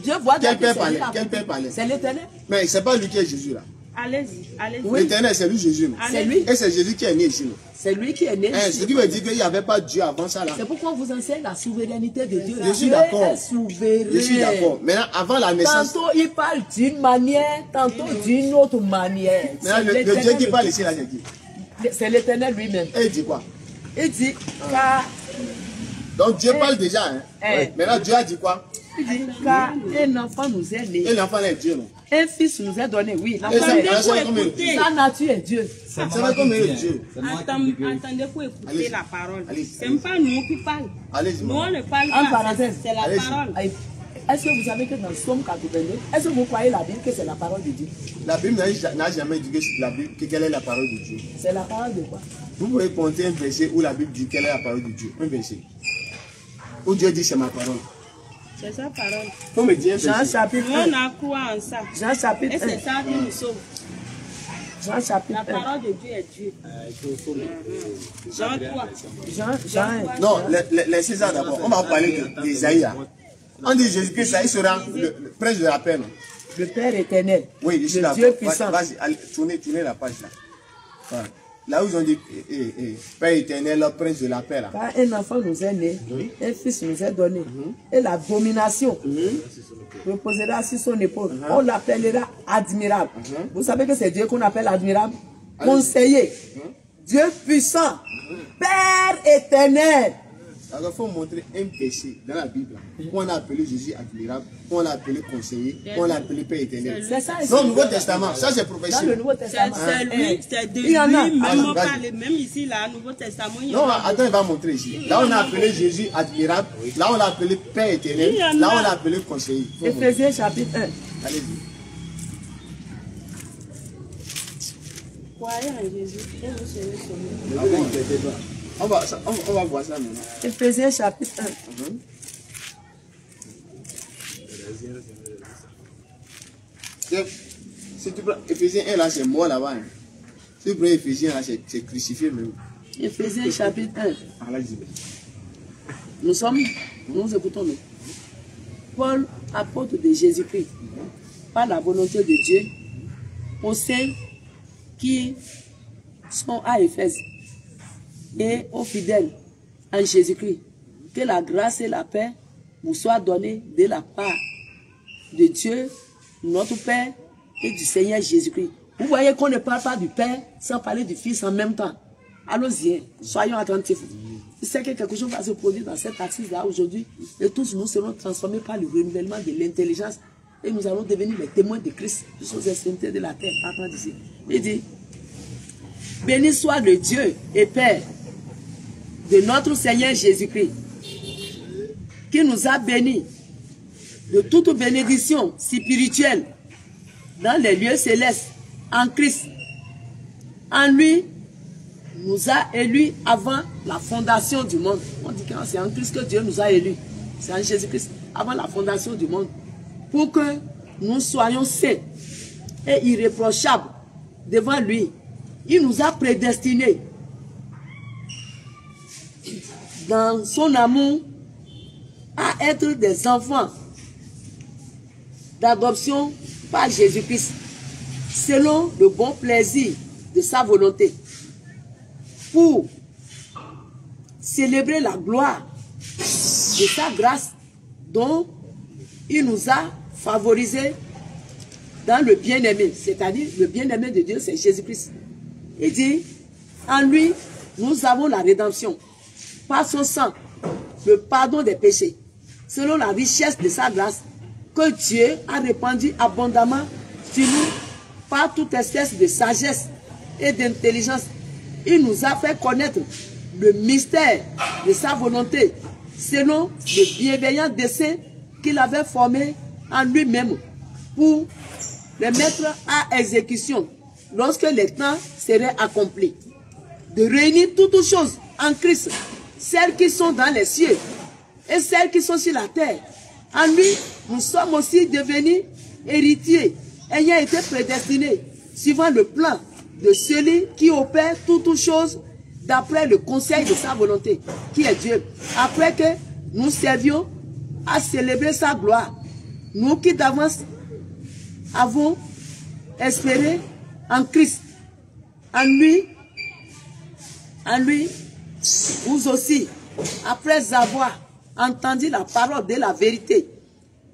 Dieu voit déjà que c'est déjà accompli. Quel Père parlait? C'est l'Éternel. Mais ce n'est pas lui qui est Jésus là. Allez-y. L'Éternel, c'est lui Jésus. C'est lui. Et c'est Jésus qui est né ici. C'est lui qui est né. Ce qui veut dire qu'il n'y avait pas Dieu avant ça là. C'est pourquoi on vous enseigne la souveraineté de Dieu. Je suis d'accord. Je suis d'accord. Maintenant, avant la naissance. Tantôt il parle d'une manière, tantôt d'une autre manière. Maintenant, le Dieu qui parle ici là, c'est qui? C'est l'Éternel lui-même. Et il dit quoi? Il dit car. Donc Dieu parle déjà. Maintenant, Dieu a dit quoi? Il dit car un enfant nous est né. Et l'enfant est Dieu, non? Un fils nous est donné, oui. Sa nature est Dieu. Ça va comme Dieu. Attendez pour écouter la parole. Ce n'est pas nous qui parlons. Nous, on ne parle pas. C'est la parole. Est-ce que vous savez que dans Somme 82, est-ce que vous croyez la Bible que c'est la parole de Dieu? La Bible n'a jamais dit quelle est la parole de Dieu. C'est la parole de quoi? Vous pouvez pointer un verset où la Bible dit quelle est la parole de Dieu. Un verset. Où Dieu dit c'est ma parole. C'est sa parole. Faut me dire Jean chapitre 1. On a quoi en ça? Jean chapitre 1. Et c'est ça qui nous sauve. Jean chapitre 1. La parole de Dieu est Dieu. Jean 3. Jean 1. Non, laissez ça d'abord. On va parler d'Isaïe. On dit Jésus-Christ, il sera le prince de la paix. Le Père éternel. Oui, je suis d'accord. Dieu puissant. Vas-y, tournez la page là. Voilà. Là où ils ont dit Père éternel, le prince de la paix là. Car un enfant nous est né, un fils nous est donné. Et la domination reposera sur son épaule. On l'appellera admirable. Vous savez que c'est Dieu qu'on appelle admirable? Conseiller. Dieu puissant. Père éternel. Alors il faut montrer un péché dans la Bible où on a appelé Jésus admirable, où on l'a appelé conseiller, où on l'a appelé Père éternel. C'est ça. Dans le Nouveau Testament, ça c'est professionnel. Dans le Nouveau Testament. C'est lui, c'est de lui, même ici, là, le Nouveau Testament. Non, attends, il va montrer ici. Là, on a appelé Jésus admirable, là, on l'a appelé Père éternel, là, on l'a appelé conseiller. Éphésiens chapitre 1. Allez-y. Croyez en Jésus et vous serez sauvés. On va voir ça maintenant. Éphésiens chapitre 1. Si tu prends Éphésiens 1 là, c'est mort là-bas. Hein. Si tu prends Éphésiens là, c'est crucifié même. Éphésiens chapitre 1. Nous écoutons nous. Paul, apôtre de Jésus-Christ, par la volonté de Dieu, aux saints qui sont à Éphèse et aux fidèles en Jésus-Christ, que la grâce et la paix vous soient données de la part de Dieu, notre Père, et du Seigneur Jésus-Christ. Vous voyez qu'on ne parle pas du Père sans parler du Fils en même temps. Allons-y, soyons attentifs. Je sais que quelque chose va se produire dans cette assise-là aujourd'hui, et tous nous serons transformés par le renouvellement de l'intelligence, et nous allons devenir les témoins de Christ jusqu'aux extrémités de la terre. Partant d'ici. Il dit, béni soit le Dieu et Père de notre Seigneur Jésus-Christ, qui nous a bénis de toute bénédiction spirituelle dans les lieux célestes en Christ. En lui, nous a élus avant la fondation du monde. On dit que c'est en Christ que Dieu nous a élus. C'est en Jésus-Christ, avant la fondation du monde. Pour que nous soyons saints et irréprochables devant lui. Il nous a prédestinés dans son amour à être des enfants d'adoption par Jésus-Christ, selon le bon plaisir de sa volonté, pour célébrer la gloire de sa grâce dont il nous a favorisés dans le bien-aimé, c'est-à-dire le bien-aimé de Dieu, c'est Jésus-Christ. Il dit, en lui, nous avons la rédemption, par son sang, le pardon des péchés, selon la richesse de sa grâce, que Dieu a répandu abondamment sur nous par toute espèce de sagesse et d'intelligence. Il nous a fait connaître le mystère de sa volonté, selon le bienveillant dessein qu'il avait formé en lui-même pour les mettre à exécution lorsque les temps seraient accomplis. De réunir toutes choses en Christ, celles qui sont dans les cieux et celles qui sont sur la terre. En lui, nous sommes aussi devenus héritiers, ayant été prédestinés, suivant le plan de celui qui opère toutes choses d'après le conseil de sa volonté, qui est Dieu. Après que nous servions à célébrer sa gloire, nous qui d'avance avons espéré en Christ. En lui, vous aussi, après avoir entendu la parole de la vérité,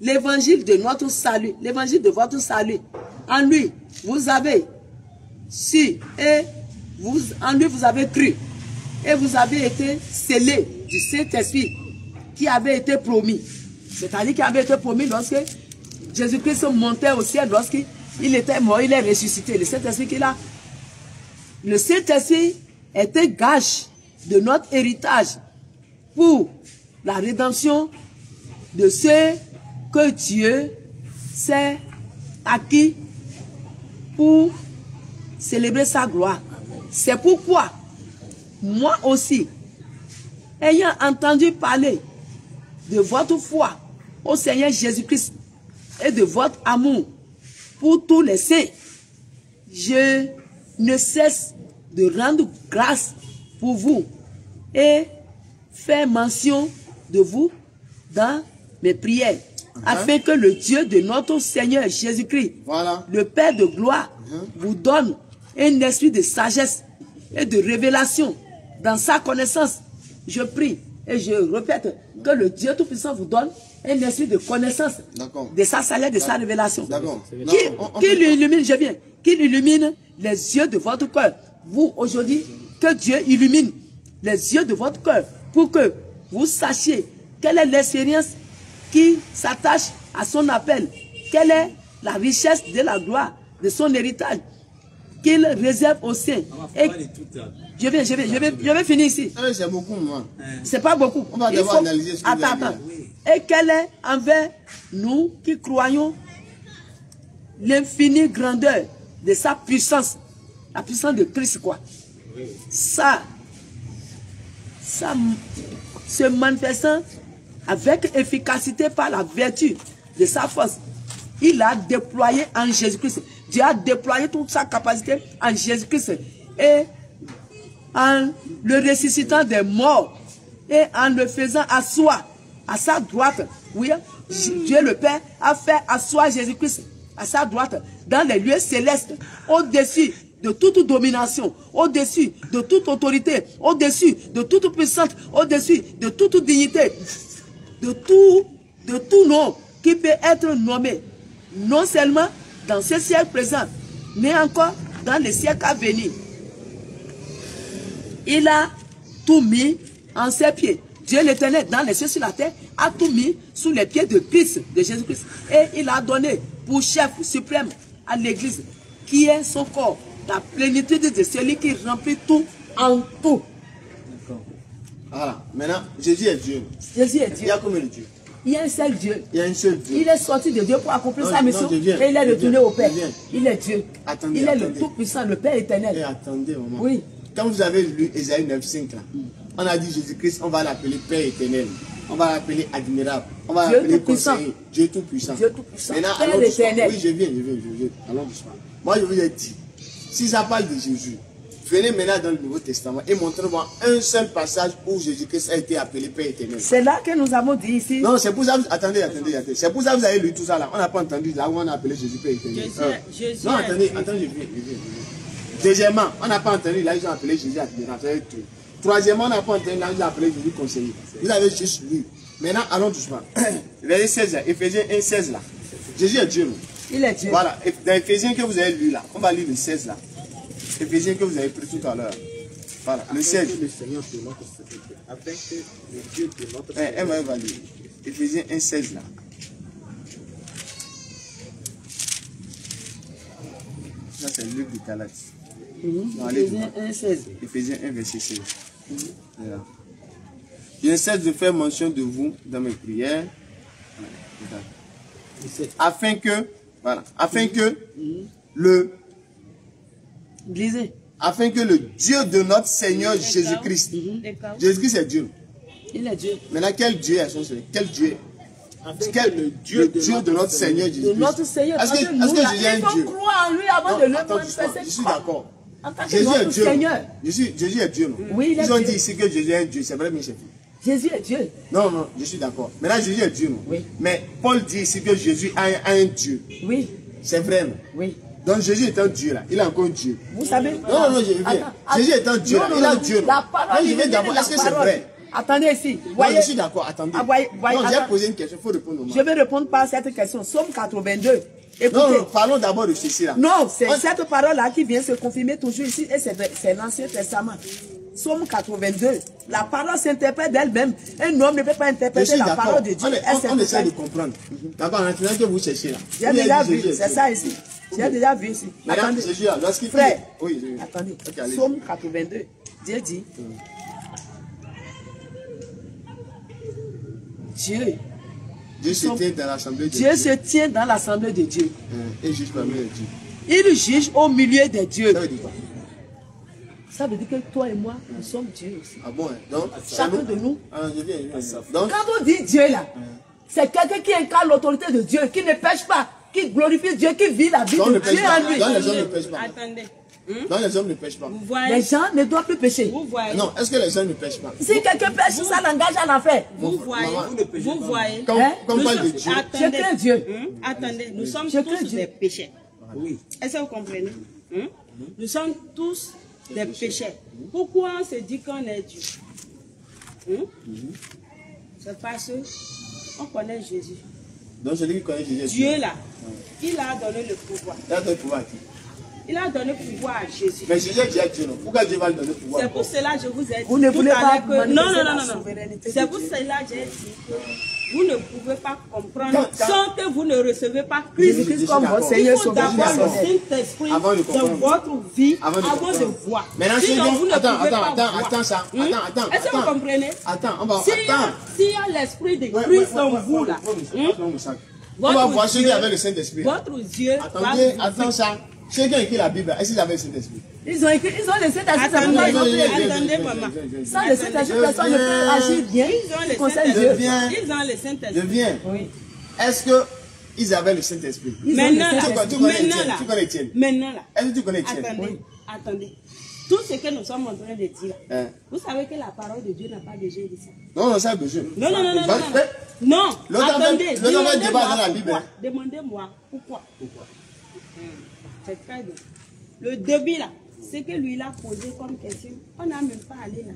l'évangile de notre salut, l'évangile de votre salut, en lui, vous avez su et en lui vous avez cru et vous avez été scellés du Saint-Esprit qui avait été promis. C'est-à-dire qui avait été promis lorsque Jésus-Christ montait au ciel, lorsqu'il était mort, il est ressuscité. Le Saint-Esprit qu'il a, le Saint-Esprit était gage de notre héritage pour la rédemption de ceux que Dieu s'est acquis pour célébrer sa gloire. C'est pourquoi, moi aussi, ayant entendu parler de votre foi au Seigneur Jésus-Christ et de votre amour pour tous les saints, je ne cesse de rendre grâce pour vous et faire mention de vous dans mes prières, afin que le Dieu de notre Seigneur Jésus-Christ, le Père de gloire, vous donne un esprit de sagesse et de révélation dans sa connaissance. Je prie et je répète que le Dieu Tout-Puissant vous donne un esprit de connaissance de sa sagesse, de sa révélation. Qu'il illumine, je viens, qu'il illumine les yeux de votre cœur. Vous, aujourd'hui, que Dieu illumine les yeux de votre cœur pour que vous sachiez quelle est l'expérience qui s'attache à son appel, quelle est la richesse de la gloire, de son héritage qu'il réserve aux saints. Et je vais finir ici. C'est beaucoup, moi. C'est pas beaucoup. On va devoir analyser ce que attends. Et quelle est envers nous qui croyons l'infinie grandeur de sa puissance, la puissance de Christ, quoi. Ça, se manifestant avec efficacité par la vertu de sa force. Il a déployé en Jésus-Christ. Dieu a déployé toute sa capacité en Jésus-Christ. Et en le ressuscitant des morts et en le faisant asseoir à sa droite. Oui, Dieu le Père a fait asseoir Jésus-Christ à sa droite dans les lieux célestes, au-dessus de toute domination, au-dessus de toute autorité, au-dessus de toute puissance, au-dessus de toute dignité, de tout nom qui peut être nommé, non seulement dans ce siècle présent, mais encore dans les siècles à venir. Il a tout mis en ses pieds. Dieu l'Éternel, dans les cieux sur la terre, a tout mis sous les pieds de Christ, de Jésus-Christ. Et il a donné pour chef suprême à l'Église, qui est son corps, la plénitude de celui qui remplit tout en tout. D'accord. Voilà. Maintenant, Jésus est Dieu. Jésus est Dieu. Il y a combien de dieux? Il y a un seul Dieu. Il y a un seul Dieu. Il est sorti de Dieu pour accomplir sa mission. Et il est retourné au Père. Il est Dieu. Attendez, il est le Tout-Puissant, le Père éternel. Et attendez, maman. Oui. Quand vous avez lu Ésaïe 9:5, on a dit Jésus-Christ, on va l'appeler Père éternel. On va l'appeler admirable. On va l'appeler conseiller. Dieu Tout-Puissant. Dieu Tout-Puissant. Maintenant, Père éternel. Oui, je viens. Allons doucement. Moi, je vous ai dit, si ça parle de Jésus, venez maintenant dans le Nouveau Testament et montrez-moi un seul passage où Jésus-Christ a été appelé Père éternel. C'est là que nous avons dit ici. Non, c'est pour ça, attendez. C'est pour ça que vous avez lu tout ça là. On n'a pas entendu là où on a appelé Jésus Père éternel. Non, attendez, je viens. Deuxièmement, on n'a pas entendu là, ils ont appelé Jésus admirable. Troisièmement, on n'a pas entendu là, ils ont appelé Jésus conseiller. Vous avez juste lu. Maintenant, allons doucement. Verset 16 là, Éphésiens 1:16 là. Jésus est Dieu. Non? Il est Dieu. Voilà, dans Éphésiens que vous avez lu là, on va lire le 16 là. Éphésiens que vous avez pris tout à l'heure. Voilà, le 16. Le Seigneur de notre sécurité, afin que le Dieu de notre Elle va lire. Éphésiens 1:16 là. Ça c'est le livre de Galates. Éphésiens 1:16. Éphésiens 1 verset 16. Voilà. Je ne cesse de faire mention de vous dans mes prières. Afin que le Dieu de notre Seigneur Jésus-Christ. Jésus-Christ est Dieu. Il est Dieu. Maintenant, quel Dieu est son Seigneur? Quel Dieu? Le Dieu de notre Seigneur Jésus-Christ. De notre Seigneur. Est-ce que Jésus est un Dieu? Il faut croire en lui avant de le manifester. Je suis d'accord. Jésus est Dieu. Jésus est Dieu. Oui, il est Ils ont Dieu. dit ici que Jésus est un Dieu. C'est vrai, mais c'est faux. Jésus est Dieu. Non, je suis d'accord. Maintenant, Jésus est Dieu. Non? Oui. Mais Paul dit ici que Jésus a un Dieu. Oui. C'est vrai. Non? Oui. Donc Jésus est un Dieu là. Il est encore Dieu. Vous savez. Non, je viens. Jésus est un Dieu là. Il est un Dieu. La parole. Je vais d'abord. Est-ce que c'est vrai? Attendez ici. Je suis d'accord. Attendez. Non, j'ai posé une question. Il faut répondre. Je vais répondre par cette question. Somme 82. Écoutez. Non, parlons d'abord de ceci là. Non, c'est cette parole-là qui vient se confirmer toujours ici et c'est l'Ancien Testament. Somme 82. La parole s'interprète d'elle-même. Un homme ne peut pas interpréter la parole de Dieu. On essaie de comprendre. D'accord, maintenant que vous cherchez là. J'ai déjà vu, c'est ça ici. J'ai déjà vu ici. Attendez, Jésus, lorsqu'il fait. Frère, oui, attendez. Somme 82. Dieu dit. Dieu se tient dans l'assemblée de Dieu. Dieu se tient dans l'assemblée de Dieu. Et juge parmi les dieux. Il juge au milieu des dieux. Ça veut dire quoi? Ça veut dire que toi et moi, nous sommes Dieu aussi. Ah bon, donc chacun de nous. Je viens. Donc, quand on dit Dieu là, c'est quelqu'un qui incarne l'autorité de Dieu, qui ne pêche pas, qui glorifie Dieu, qui vit la vie de Dieu en lui. Donc les hommes ne pêchent pas. Attendez. Non, les hommes ne pêchent pas. Les gens ne doivent plus pécher. Vous voyez. Non, est-ce que les gens ne pêchent pas? Si quelqu'un pêche, ça l'engage à l'enfer. Vous voyez. Comme parle de Dieu. Je crains Dieu. Attendez, nous sommes tous des pécheurs. Oui. Est-ce que vous comprenez? Nous sommes tous des pécheurs. Pourquoi on se dit qu'on est Dieu? C'est parce qu'on connaît Jésus. Donc celui qui connaît Jésus. Dieu là, il a donné le pouvoir. Il a donné le pouvoir à qui? Il a donné le pouvoir à Jésus. Mais Jésus est déjà Dieu, non? Pourquoi Dieu va lui donner le pouvoir? C'est pour cela que je vous ai dit. Vous ne voulez pas que... Non. souveraineté. C'est pour cela que j'ai dit que vous ne pouvez pas comprendre sans que vous ne recevez pas Christ. Comme votre Seigneur Il faut d'abord le Saint-Esprit dans votre vie avant de voir. Maintenant, sinon, vous ne pouvez pas attends ça. Attends. Est-ce que vous comprenez? Attends, on va. S'il y a l'Esprit de Christ en vous là, on va voir ceux qui avaient le Saint-Esprit. Votre Dieu. Attendez, attends ça. Ceux qui ont écrit la Bible, est-ce qu'ils avaient le Saint-Esprit? Ils ont écrit, ils ont le Saint-Esprit. Attendez, maman. Sans le Saint-Esprit, personne ne peut agir bien. Ils ont le Saint-Esprit. Je viens. Oui. Est-ce qu'ils avaient le Saint-Esprit? Maintenant, Tu connais Étienne? Maintenant, là. Est-ce que tu connais Étienne? Attendez. Tout ce que nous sommes en train de dire, vous savez que la parole de Dieu n'a pas besoin de ça. Non, ça a besoin. Non. Non, attendez. Demandez-moi pourquoi. C'est très bien. Le début là, ce que lui a posé comme question, on n'a même pas allé là.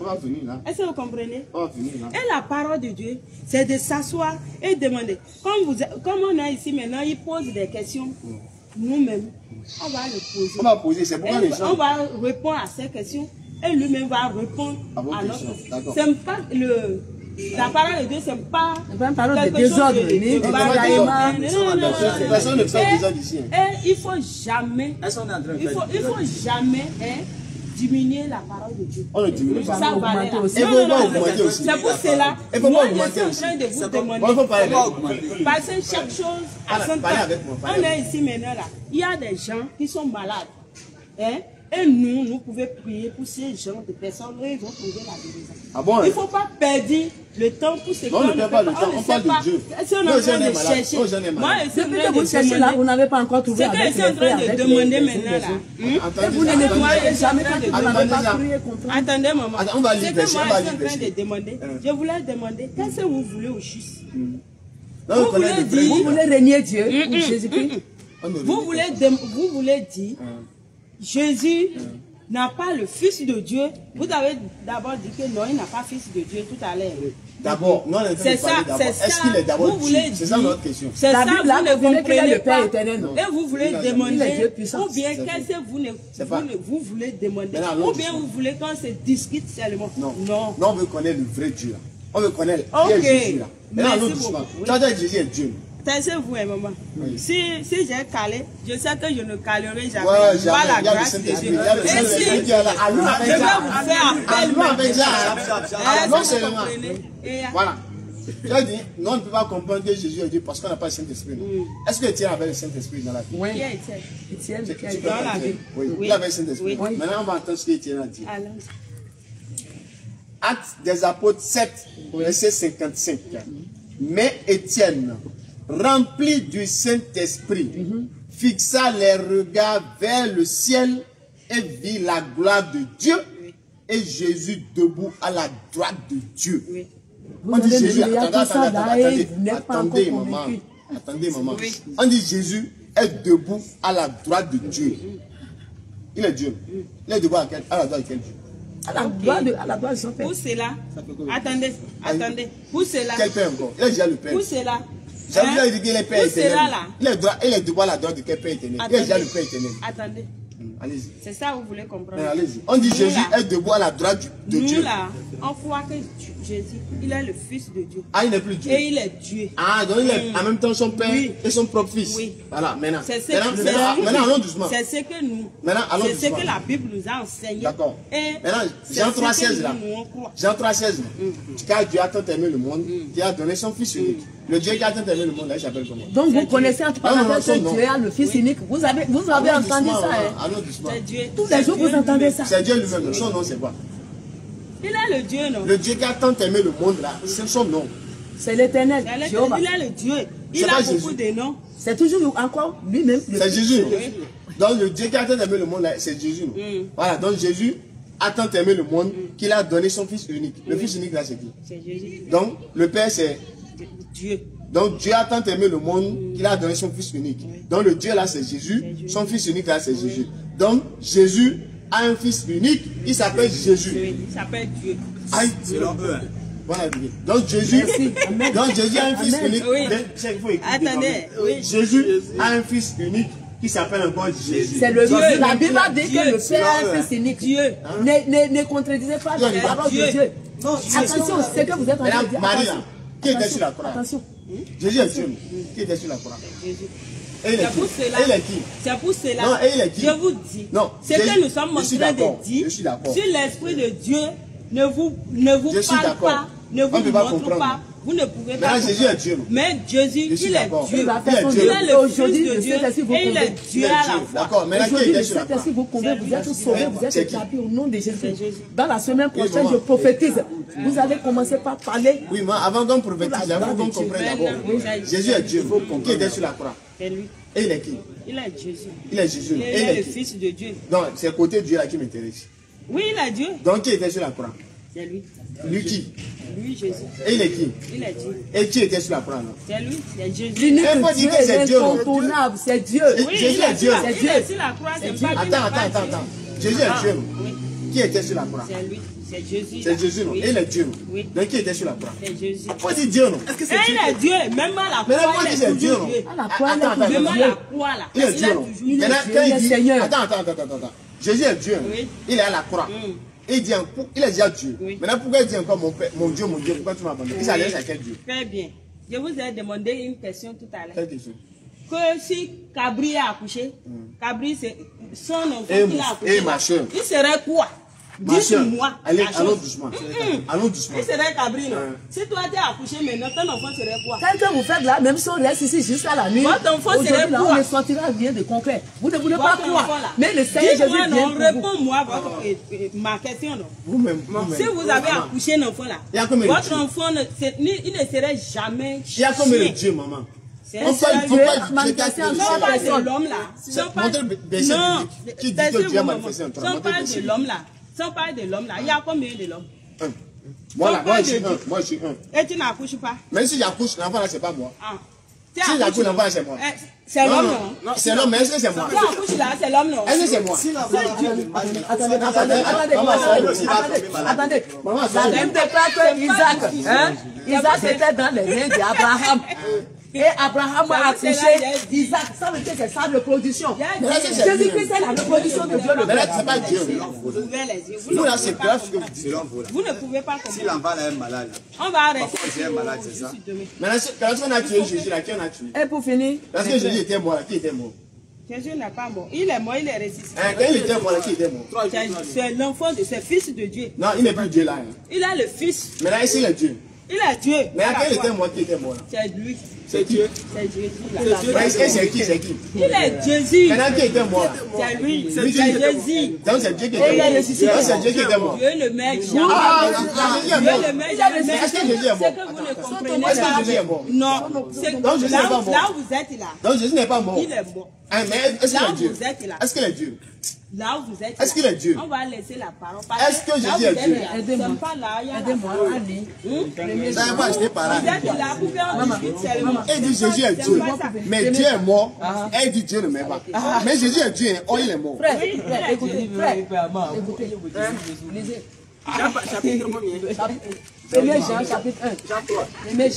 On va finir là. Est-ce que vous comprenez? On va finir là. Et la parole de Dieu, c'est de s'asseoir et demander. Comme on a ici maintenant, il pose des questions. Nous-mêmes, on va le poser. On va poser, c'est pourquoi les gens... On va répondre à ces questions et lui-même va répondre à notre question. C'est pas la parole de Dieu, c'est pas une parole de désordre. Personne ne fait désordre ici. Et il faut jamais diminuer la parole de Dieu. On ne diminue pas. Ça va aller. C'est pour cela. Moi, je suis en train de vous demander. Parce que chaque chose a son temps. On est ici maintenant là. Il y a des gens qui sont malades. Et nous pouvons prier pour ces gens de personnes et ils vont trouver la guérison. Ah bon, il ne faut pas perdre le temps pour ce qu'on ne perd pas le temps, on parle de Dieu. Si on est en train de chercher, moi, depuis que vous cherchez là, vous n'avez pas encore trouvé. C'est que je suis en train de demander maintenant là. Vous ne nettoyez jamais quand vous n'avez pas prié contre. Attendez, maman. On va lire. C'est que moi, je suis en train de demander. Je voulais demander, qu'est-ce que vous voulez au juste? Vous voulez régner Dieu ou Jésus-Christ? Vous voulez dire Jésus n'a pas le Fils de Dieu. Vous avez d'abord dit que non, il n'a pas Fils de Dieu tout à l'heure. D'abord, non, c'est ça. Est-ce qu'il est d'abord Dieu? C'est ça notre question. C'est ça, vous ne comprenez pas. Et vous voulez demander, ou bien qu'est-ce que vous voulez demander, ou bien vous voulez qu'on se discute seulement. Non, on veut connaître le vrai Dieu. On veut connaître Jésus. Maintenant, doucement. Tu as dit Jésus est Dieu. Taisez-vous, maman. Oui. Si j'ai calé, je sais que je ne calerai jamais. Ouais, pas la grâce de Dieu. Et si je vais vous faire appel, non seulement. Voilà. Tu as dit, non, on ne peut pas comprendre que Jésus est Dieu parce qu'on n'a pas le Saint-Esprit. Est-ce que Étienne avait le Saint-Esprit dans la vie? Oui. Étienne, dans la vie. Oui, il avait le Saint-Esprit. Maintenant, on va entendre ce qu'Étienne a dit. Actes des Apôtres 7, verset 55. Mais Étienne, rempli du Saint-Esprit, fixa les regards vers le ciel et vit la gloire de Dieu et Jésus debout à la droite de Dieu. On dit Jésus, attendez, maman. On dit Jésus est debout à la droite de Dieu. Il est Dieu. Il est debout à la droite de quel Dieu? À la droite de son Père. Pour cela, attendez. Pour cela. Quel Père encore? Il est déjà le Père. Pour cela. J'avais dit qu'il est Père éternel. Il est debout à la droite de quel Père éternel? Il est déjà le Père éternel. Attendez. Allez-y. C'est ça que vous voulez comprendre. Allez-y. On dit Jésus est debout à la droite de Dieu. Nous là, on croit que Jésus, il est le Fils de Dieu. Ah, il n'est plus Dieu. Et il est Dieu. Ah, donc il est en même temps son Père et son propre Fils. Oui. Voilà, maintenant. Maintenant, allons doucement. C'est ce que nous. Maintenant, allons doucement. C'est ce que la Bible nous a enseigné. D'accord. Maintenant, Jean 3,16 là. Jean 3,16. Car Dieu a tant aimé le monde, qu'il a donné son Fils unique. Le Dieu qui a tant aimé le monde, là, il s'appelle comment? Donc vous connaissez entre parenthèses que Dieu a le Fils unique. Vous avez entendu ça. Allons doucement. Tous les jours vous entendez ça. C'est Dieu lui-même. Son nom c'est quoi? Il est le Dieu, non? Le Dieu qui a tant aimé le monde là, c'est son nom. C'est l'Éternel. Il est le Dieu. Il a beaucoup de noms. C'est toujours encore lui-même. C'est Jésus. Donc le Dieu qui a tant aimé le monde là, c'est Jésus. Voilà, donc Jésus a tant aimé le monde qu'il a donné son Fils unique. Le Fils unique là c'est qui? C'est Jésus. Donc le Père c'est Dieu. Donc Dieu a tant aimé le monde qu'il a donné son Fils unique. Donc le Dieu là c'est Jésus, son Fils unique là c'est Jésus. Donc Jésus a un Fils unique, il s'appelle Jésus. Il s'appelle Dieu. Voilà. Donc Jésus a un Fils unique. Attendez. Jésus a un Fils unique qui s'appelle encore Jésus. C'est le Dieu. La Bible dit que le Père a un Fils unique. Dieu. Ne contredisez pas la parole de Dieu. Attention, c'est que vous êtes en train de dire. Marie là, qui était sur la croix? Attention. Jésus est Dieu. Qui était sur la croix? Jésus. Et il est qui? C'est pour cela. Non, et il est qui? Je vous dis. Non. C'est que nous sommes en train de dire. Je suis d'accord. Si l'Esprit de Dieu ne vous parle pas, ne vous montre pas Vous ne pouvez pas. Maintenant, Jésus est Dieu. Mais Jésus, il est Dieu. Il est le Fils de Dieu. Et il est Dieu à la fois. D'accord, maintenant, qui Aujourd'hui, était le sur la croix? Saint-Esprit vous convainc, vous êtes sauvés, vous êtes C'est qui? établis au nom de Jésus. C'est Jésus. Dans la semaine prochaine, je prophétise. Vous allez commencer par parler. Oui, moi, avant qu'on prophétise, avant qu'on comprenne d'abord. Jésus est Dieu. Qui était sur la croix? C'est lui. Et il est qui? Il est Jésus. Il est Jésus. Il Et il est le est qui? Fils de Dieu. Donc, c'est côté Dieu là qui m'intéresse. Oui, il est Dieu. Donc, qui était sur la croix? C'est lui. Lui qui? Lui, Jésus. Et il est qui? Il est Dieu. Et qui était sur la croix là? C'est lui, c'est Jésus. L'unique Il faut dire Dieu que c'est est Dieu. incontournable, c'est Dieu. Oui, Jésus il est Dieu. Il est sur la croix, c'est pas qu'il n'est pas Attends. Dieu. Jésus est Dieu. Oui, Qui était sur la croix? c'est lui. C'est Jésus. C'est Jésus, non? Oui. Et il est Dieu. Oui. Donc, qui était sur la croix? C'est Jésus. Faut dire Dieu, non? Et il est Dieu. Même à la Mais là, croix, faut il dire est c'est Dieu, toujours non? Dieu. À la croix, il est Attends, toujours Même à Dieu. la croix, là. Il est Il Dieu, est non? toujours Maintenant, Dieu, quand il il est dit, Seigneur. attends. Jésus est Dieu. Oui. Il est à la croix. Et il dit, il est déjà Dieu. Oui. Maintenant, pourquoi il dit encore mon Père, mon Dieu, pourquoi tu m'as abandonné? Il s'adresse à quel Dieu? Très bien. Je vous ai demandé une question tout à l'heure. Quelle question? Que si Cabri a accouché, Cabri, c'est son enfant Et qu'il a accouché. ma soeur. Il serait quoi? Ma soeur. Dis-moi. Allez, la allons chose. doucement. Allons doucement. Il serait Cabri, non? Ouais. Si toi tu as accouché maintenant, ton enfant serait quoi? Tel que vous faites là, même si on reste ici jusqu'à la nuit, Votre enfant aujourd'hui, serait là, quoi? on ne sortira rien de concret. Vous ne voulez pas Votre enfant, croire. là. Mais le Seigneur Jésus Dis-moi vient non, pour vous. réponds-moi ma question, non? Vous-même. Si vous avez accouché un enfant là, Il y a combien de votre Dieu? enfant, il ne serait jamais Il y a combien de chien. Dieu, maman? C'est On un parle Dieu. manifesté en Si on parle de personne. l'homme là, si on parle Montrez le verset non, biblique qui dit que Dieu a taisez-vous, manifesté en maman. toi. Si on Montrez le parle verset de l'homme là, si on parle de l'homme là, il y a combien de l'homme? Un. Moi, là, On parle je suis de un. Dieu. Moi, je suis un. Et tu n'accouches pas? Même si j'accouche, l'enfant là, c'est pas moi. Ah. Tu Si accouches, j'accouche, non? l'enfant là, c'est moi. C'est Non, l'homme, non. non? Non, c'est l'homme, mais est-ce que c'est moi? Tu accouches là, c'est l'homme, non? Est-ce que c'est moi? Attendez. Maman, La Bible déclare que Isaac, Isaac était dans les reins d'Abraham. Et Abraham a accouché Isaac. Ça veut dire que c'est sa reproduction. Jésus-Christ est la reproduction de Dieu le Mais là, Père. c'est pas Dieu. Ouvrez les yeux. Vous là, c'est grave ce que vous dites. Selon vous, là. Vous ne pouvez pas Si comprendre. l'enfant là est malade, On va arrêter. Parfois, j'ai un malade, c'est ça? Maintenant, quand on a tué Jésus, là, qui on a tué? Et pour finir, Parce que Jésus était mort, là, qui était mort? Jésus n'est pas mort. Il est mort, il est ressuscité. Quand il était mort, là, qui était mort? C'est l'enfant de ce fils de Dieu. Non, il n'est plus Dieu là. Hein. Il a le fils. Maintenant, ici, il est Dieu. Il est Dieu. Mais quand il était mort, qui était mort là? C'est lui. C'est Dieu. C'est Jésus. Mais est-ce que c'est qui? C'est qui? Il est Jésus. Maintenant, qui était mort là? C'est lui. Lui C'est qui était mort. Jésus. Donc, c'est Dieu qui Et il est était mort. ressuscité. Donc, c'est Dieu qui était mort. Dieu ne met jamais. Ah, Jésus est Dieu mort. ne met jamais. Mais est-ce que Jésus est C'est mort? que vous ne comprenez Est-ce que pas. Jésus est mort? Non. Donc, Jésus n'est pas mort. Là où vous êtes là, Donc, Jésus n'est pas mort. il est mort. Ah, mais est-ce Là qu'il où est Dieu? vous êtes là. Est-ce qu'il est Dieu? Là où vous êtes Est-ce qu'il est Dieu? On va laisser la parole. Est-ce que Jésus est Dieu? Aidez-moi. Pas là, il y a la Aidez-moi, parole. allez. Ça n'a pas acheté par là. Vous êtes là pour qu'on discute seulement. Et dit Jésus est Dieu. Mais Dieu est mort. Et dit Dieu ne m'aime pas. Mais Jésus est Dieu. Oh, il est mort. Frère, écoutez, frère, écoutez. Lisez. Chapitre combien? 1 Jean, chapitre 1. 1 Jean, 3. Il ne met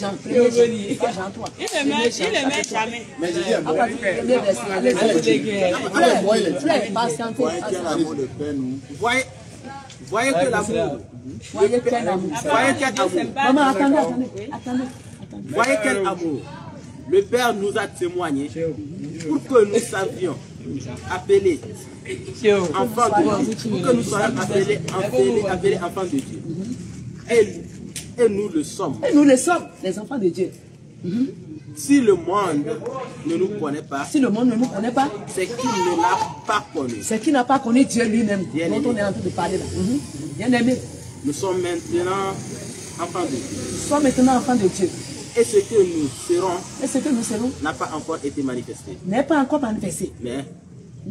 jamais. Mais Jésus est mort. Premier verset. Allez, Il est mort, il est Dieu. frère, patientez. voyez quel amour de Père nous. Voyez que l'amour. Voyez quel amour. Voyez quel amour. Maman, attendez. Voyez quel amour. Le Père nous a témoigné pour que nous savions appeler enfants de Dieu. Pour que nous soyons appelés enfants de Dieu. Et nous le sommes. Et nous le sommes, les enfants de Dieu. Si le monde ne nous connaît pas, Si le monde ne nous connaît pas, c'est qu'il ne l'a pas connu. c'est qu'il n'a pas connu Dieu lui-même, Bien dont aimé. on est en train de parler là. Bien aimé, Nous sommes maintenant enfants de Dieu. nous sommes maintenant enfants de Dieu. Et ce que nous serons Et ce que nous serons n'a pas encore été manifesté. n'est pas encore manifesté. Mais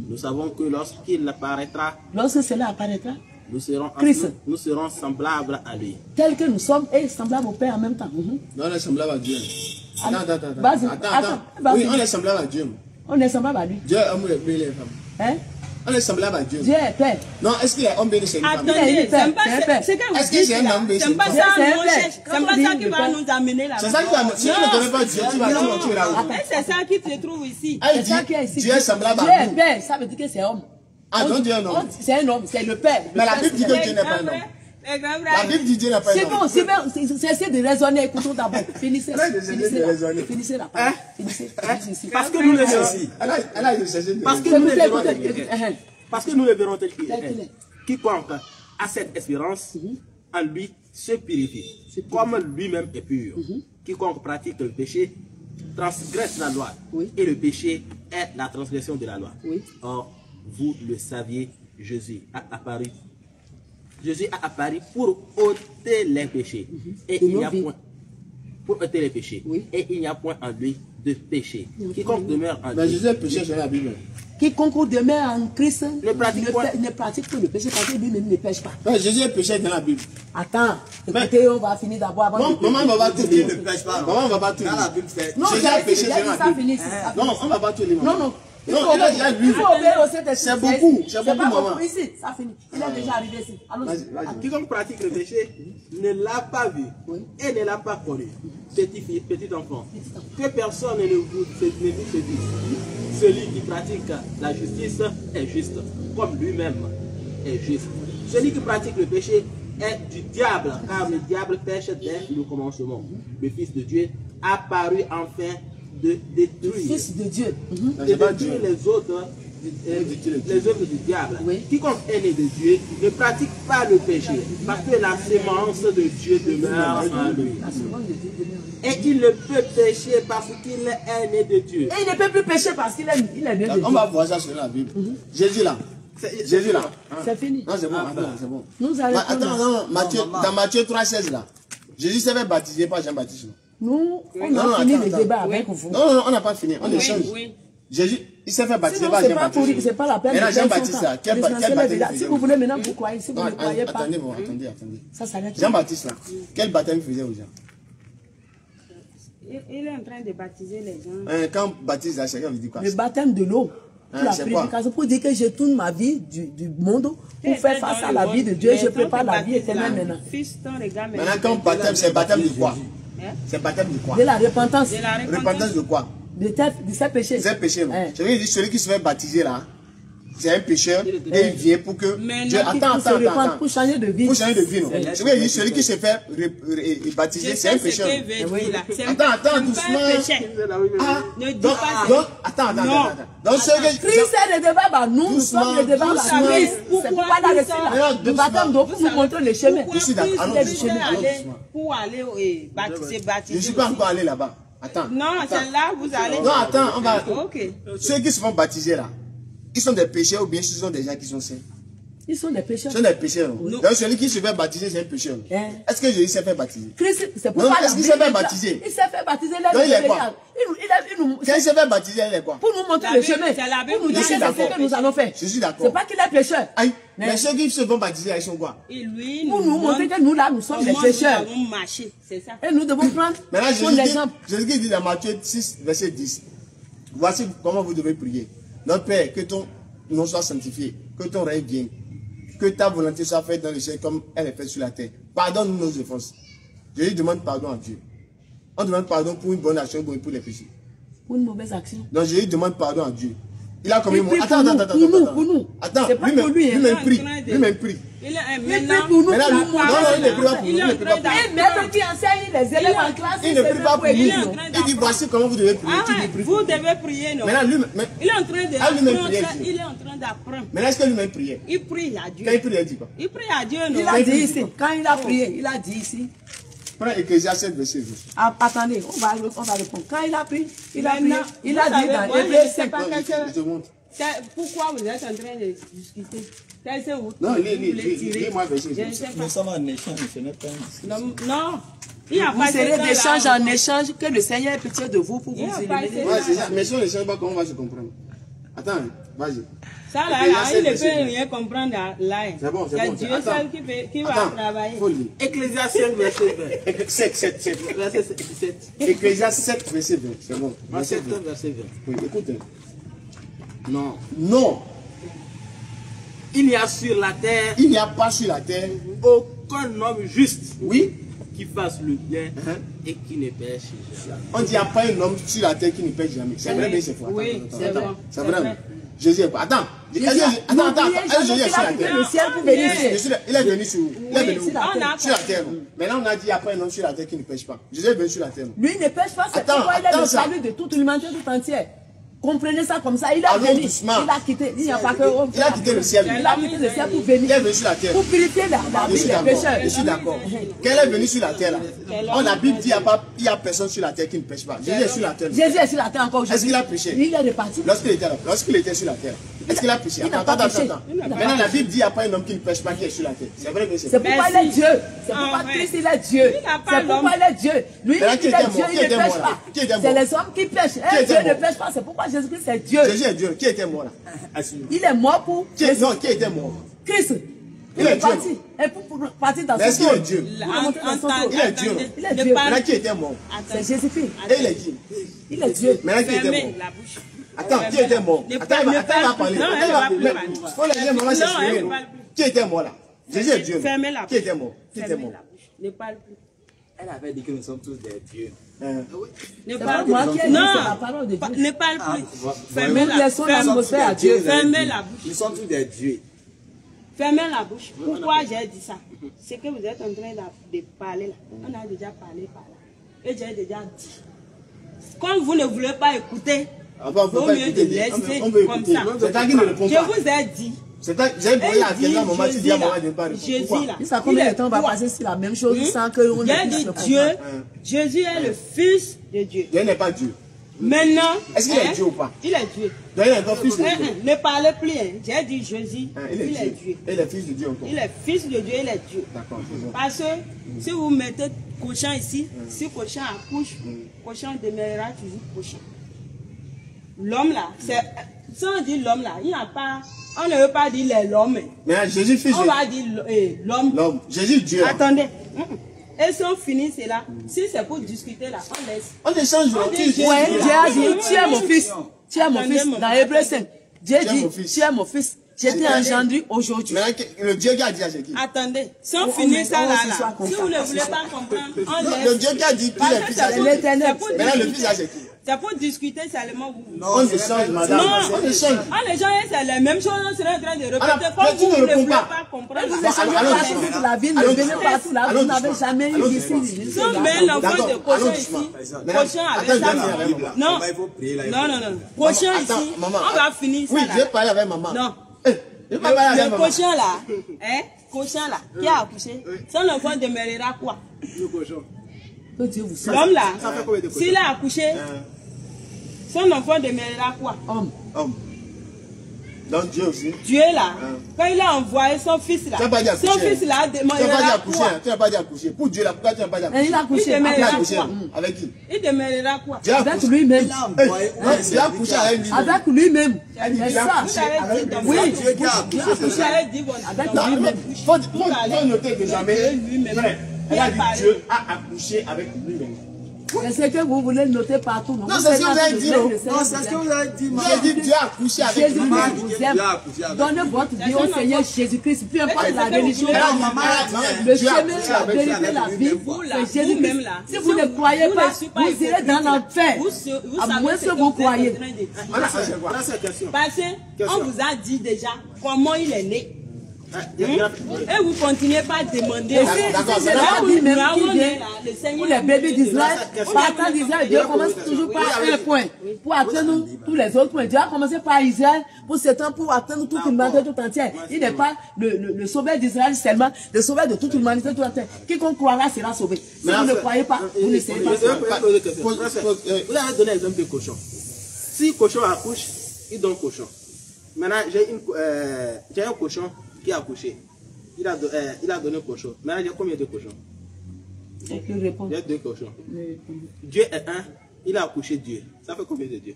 nous savons que lorsqu'il apparaîtra, Lorsque cela apparaîtra, nous serons semblables à lui. tel que nous sommes et semblables au Père en même temps. Non, on est semblable à Dieu. Attends. Vas-y, Oui, on est semblable à Dieu. On est semblable à lui. Dieu est homme et il est femme. Hein? On est semblable à Dieu. Dieu est Père. Non, est-ce qu'il est homme et c'est une femme? Attendez, C'est un c'est pas père. ce que vous Est-ce que dites c'est un là. homme et c'est C'est une pas femme? ça, C'est un mon père. cher. C'est pas ça qui va nous amener là. C'est ça qui va. Si tu ne connais pas Dieu, tu vas tu iras où? Et c'est ça qui se trouve ici. Ah, il C'est ça qui est ici. dit Dieu est semblable Dieu à est nous. Père, ça veut dire que c'est homme. Ah, donc Dieu est un homme. C'est un homme, c'est le Père. Mais la Bible dit que Les Dieu n'est pas grands un homme. frères, les grands La frères. Bible dit Dieu n'est pas un C'est homme. bon, c'est bon, cessez de raisonner, écoutons d'abord. Finissez. Finissez la parole. Finissez ici. Parce que nous le verrons. Elle a cherché de. Parce que nous le verrons Écoutez, tel qu'il est. Parce que nous le verrons tel qu'il est. Quiconque a cette espérance en lui se purifie, comme lui-même est pur. Quiconque pratique le péché transgresse la loi, et le péché est la transgression de la loi. Or, vous le saviez, Jésus a apparu. Jésus a apparu pour ôter les péchés. Et il n'y a point pour ôter les péchés. Et il n'y a point en lui de péché. Quiconque demeure en lui. Jésus est péché sur la Bible. Quiconque demeure en Christ ne pratique pas le péché parce que lui-même ne pêche pas. Ouais, Jésus est péché dans la Bible. Attends, écoutez, on va finir d'abord avant. Maman ne va pas tout lire. Ne pêche pas. Maman ne va pas tout lire. Dans la Bible fait. Non, Jésus est péché dans la Bible. Non, on ne va pas tout lire. Non. Non, il a déjà lu. Il faut obéir au Saint-Esprit. C'est beaucoup, maman. Ici, ça finit. Il est déjà arrivé ici. Quiconque pratique le péché ne l'a pas vu et ne l'a pas connu. Petit enfant, que personne ne vous dise, celui qui pratique la justice est juste, comme lui-même est juste. Celui qui pratique le péché est du diable, car le diable pêche dès le commencement. Le Fils de Dieu apparu enfin de détruire, Fils de Dieu. de détruire les autres, les œuvres du diable. Quiconque est né de Dieu ne pratique pas le péché, parce que la sémence de Dieu demeure en lui. Et il ne peut pécher parce qu'il est né de Dieu. Et il ne peut plus pécher parce qu'il est né de Dieu. On va voir ça sur la Bible. Jésus là. Jésus là. C'est fini. Non, c'est bon, c'est bon. Nous allons. Attends, dans Matthieu 3,16 là. Jésus s'est fait baptiser par Jean-Baptiste. Nous, on a fini le débat avec vous. Non, on n'a pas fini. On échange. Jésus, il s'est fait baptiser par Jean-Baptiste. C'est pas la peine. Et Jean-Baptiste, quel baptême? Si vous voulez maintenant vous croyez, si vous ne croyez pas. Attendez. Ça s'arrête. Jean-Baptiste là, quel baptême faisait aux gens? Il est en train de baptiser les gens. Quand baptise là, chacun lui dit quoi? Le baptême de l'eau. Pour la prédication, pour dire que je tourne ma vie du monde pour faire face à la vie de Dieu. Je prépare la vie éternelle maintenant. Maintenant, quand baptême, c'est baptême de quoi? C'est baptême de quoi? De la repentance. Repentance de quoi? De ses péchés. C'est péché, non? Je veux dire, celui qui se fait baptiser là, c'est un pécheur et il vient pour que Dieu. Attends. Pour changer de vie. Pour changer de vie, non? Je veux dire, celui qui se fait baptiser, c'est un pécheur. Attends, doucement. Ne dis pas donc, attends. Donc, Christ est le débat, nous sommes le débat. C'est pourquoi le baptême doit nous montrer le chemin. Pour aller baptiser. Je ne suis pas encore allé là-bas. Attends. Non, c'est là vous allez. Non, attends, on va. Ok. Ceux qui se font baptiser là, ils sont des pécheurs ou bien ce sont des gens qui sont saints? Ils sont des pécheurs. Ils sont des pécheurs. Donc celui qui se fait baptiser, c'est un pécheur. Est-ce que Jésus s'est fait baptiser? C'est pourquoi est-ce qu'il s'est fait baptiser? Il s'est fait baptiser. Donc il est quoi? Quand il s'est fait baptiser, il est quoi? Pour nous montrer le chemin. Pour nous dire ce que nous allons faire. Je suis d'accord. C'est pas qu'il est pécheur. Mais ceux qui se font baptiser, ils sont quoi? Pour nous montrer que nous là, nous sommes des pécheurs. Et nous devons prendre l'exemple. Jésus dit dans Matthieu 6, verset 10. Voici comment vous devez prier. Notre Père, que ton nom soit sanctifié, que ton règne vienne, que ta volonté soit faite dans le ciel comme elle est faite sur la terre. Pardonne-nous nos offenses. Jésus demande pardon à Dieu. On demande pardon pour une bonne action ou pour les péchés. Pour une mauvaise action. Donc Jésus demande pardon à Dieu. Il a commis mon... Attends. Pour nous. Attends, c'est pas pour lui. Lui-même prie. Lui-même prie. Il est maintenant pour nous. Non, il ne prie pas pour nous. Et maître qui enseigne les élèves en classe, il ne prie pas pour nous. Il dit voici comment vous devez prier. Vous devez prier, non? Il est en train de. Il est en train d'apprendre. Maintenant, est-ce que lui-même priait? Il prie à Dieu. Quand il prie, il dit quoi? Il prie à Dieu, non? Il a dit ici. Quand il a prié, il a dit ici. Prends Ecclésiaste 7, verset 20. Attendez, on va répondre. Quand il a prié, il a dit dans Hébreux 5. Je te montre. Pourquoi vous êtes en train de discuter? Non, lis-moi verset 20. Nous sommes en échange, ce n'est pas non. Vous serez d'échange en échange, que le Seigneur ait pitié de vous pour vous éliminer. Ouais, c'est ça. Mais si on ne change pas, comment on va se comprendre? Attends, vas-y. Ça là, il ne peut rien comprendre là. C'est bon. C'est Dieu seul qui va travailler. Ecclésiaste 5, verset 20. 7. Verset 7. Ecclésiaste 7, verset 20. C'est bon. Verset 20. Oui, écoute. Non. Il n'y a sur la terre. Il n'y a pas sur la terre aucun homme juste. Oui. Qui fasse le bien et qui ne pêche jamais. On dit qu'il n'y a pas un homme sur la terre qui ne pêche jamais. C'est vrai, mais c'est faux. Oui, c'est vrai. C'est vrai. Jésus est pas. Attends. Jésus est sur la terre. Il est venu sur la terre. Maintenant, on a dit qu'il n'y a pas un homme sur la terre qui ne pêche pas. Jésus est venu sur la terre. Lui ne pêche pas, c'est pourquoi il est le salut de toute l'humanité tout entière. Comprenez ça comme ça. Il a venu, il a quitté. Il n'y a pas que. Il a quitté le ciel. Il a quitté le ciel pour venir. Il est venu sur la terre. Pour purifier la vie des pécheurs. Je suis d'accord. Quand elle est venue sur la terre, là, la Bible dit qu'il n'y a personne sur la terre qui ne pêche pas. Jésus est sur la terre. Jésus est sur la terre encore aujourd'hui. Est-ce qu'il a péché? Il est reparti. Lorsqu'il était sur la terre. Est-ce qu'il a péché? Attends. Maintenant, la Bible dit qu'il n'y a pas un homme qui ne pêche pas qui est sur la terre. C'est vrai que c'est pourquoi il est Dieu. C'est pourquoi Christ il est Dieu. C'est pourquoi il est Dieu. Lui, il est Dieu, il ne pêche pas. C'est les hommes qui pêchent. Dieu ne pêche pas. C'est pourquoi Jésus-Christ est Dieu. Jésus est Dieu. Qui était mort là? Il est mort pour. Non, qui était mort? Christ. Il est parti. Et pour partir dans son trône. Est-ce qu'il est Dieu? Il est Dieu. Il est Dieu. Maintenant, qui était mort? C'est Jésus-Christ. Et il est qui? Il est Dieu. Maintenant, qui était mort? Attends, qui était mort? Attends, il va parler. Faut la dire, maman, c'est qui était mort là? Jésus est Dieu. Qui était mort? Qui était mort? Ne parle plus. Elle avait dit que nous sommes tous des dieux. Ne parle plus. Ne parle plus. Fermez la bouche. Fermez la bouche. Nous sommes tous des dieux. Fermez la bouche. Pourquoi j'ai dit ça? C'est que vous êtes en train de parler là. On a déjà parlé par là. Et j'ai déjà dit. Comme vous ne voulez pas écouter, vaut mieux de laisser comme ça. Je vous ai dit. J'ai brûlé à quel moment tu dis à maman de ne pas répondre. Jésus là. Ça combien de temps on va passer sur la même chose sans que on j'ai dit Dieu. Jésus est le Fils de Dieu. Dieu n'est pas Dieu. Maintenant. Est-ce qu'il est Dieu ou pas? Il est Dieu. Donc il est encore fils de Dieu. Ne parlez plus. J'ai dit Jésus. Il est Dieu. Il est fils de Dieu encore. Il est fils de Dieu, il est Dieu. D'accord. Parce que si vous mettez cochon ici, si cochon accouche, cochon demeurera toujours cochon. L'homme là, si on dit l'homme là, il n'y a pas, on ne veut pas dire l'homme. Mais Jésus fils de Dieu. On va dire l'homme. L'homme. Jésus Dieu. Attendez. Et si on finit cela, si c'est pour discuter là, on laisse. On échange. Oui, Dieu a dit, tu es mon fils. Tu es mon fils. Dans Hébreu 5, Dieu dit, tu es mon fils. J'ai été engendré aujourd'hui. Le Dieu qui a dit à Jésus. Attendez, si on finit ça là, si vous ne voulez pas comprendre, on laisse. Le Dieu qui a dit qu'il est fils à Jésus. Maintenant le fils à Jésus. C'est pour discuter seulement vous. On échange, madame. On échange. On échange, c'est la même chose, on serait en train de répéter. Comme vous ne voulez pas comprendre. Vous échangez toute la ville, ne venez pas tout là, vous n'avez jamais eu ici. Si on met l'enfant de cochon ici, cochon avec sa maman. Non, non. Cochon ici, on va finir ça. Oui, je vais parler avec maman. Non. Le cochon là, cochon là, qui a accouché, son enfant demeurera quoi? Le cochon. L'homme là, s'il a accouché, son enfant demeurera quoi? Homme. Donc Dieu aussi. Dieu là, quand il a envoyé son fils là, son fils là demeurera quoi? Tu n'as pas dit accoucher. Pour Dieu là, pourquoi tu n'as pas dit accoucher? Il a accouché. Avec qui? Il demeurera quoi? Avec lui-même. Il a accouché avec lui-même. Avec lui-même. C'est ça. Oui. Vous avez dit avec lui-même. Il faut noter que jamais. Elle a dit Dieu a accouché avec lui-même. C'est ce que vous voulez noter partout. Non, c'est ce que vous avez dit. Non, c'est ce que vous avez dit. Vous avez dit Dieu a accouché avec lui-même. Donnez votre vie au Seigneur Jésus-Christ. Peu importe la religion, le chemin, la vérité, la vie, c'est Jésus-Christ. Si vous ne croyez pas, vous irez dans l'enfer. À moins que vous croyez. Parce qu'on vous a dit déjà comment il est né. Et vous continuez pas à demander. C'est la vie même qui vient pour les bébés d'Israël. Partant d'Israël, Dieu commence toujours par un point. Pour atteindre tous les autres points. Dieu a commencé par Israël pour s'étendre pour atteindre toute l'humanité tout entière. Il n'est pas le sauveur d'Israël seulement, le sauveur de toute l'humanité tout entière. Quiconque croira sera sauvé. Si vous ne croyez pas, vous ne serez pas sauvé. Vous avez donné l'exemple de cochon. Si cochon accouche, il donne cochon. Maintenant, j'ai un cochon qui a accouché. Il a donné cochon. Maintenant, j'ai combien de cochons? J'ai 2 cochons. Dieu est un. Il a accouché Dieu. Ça fait combien de Dieu?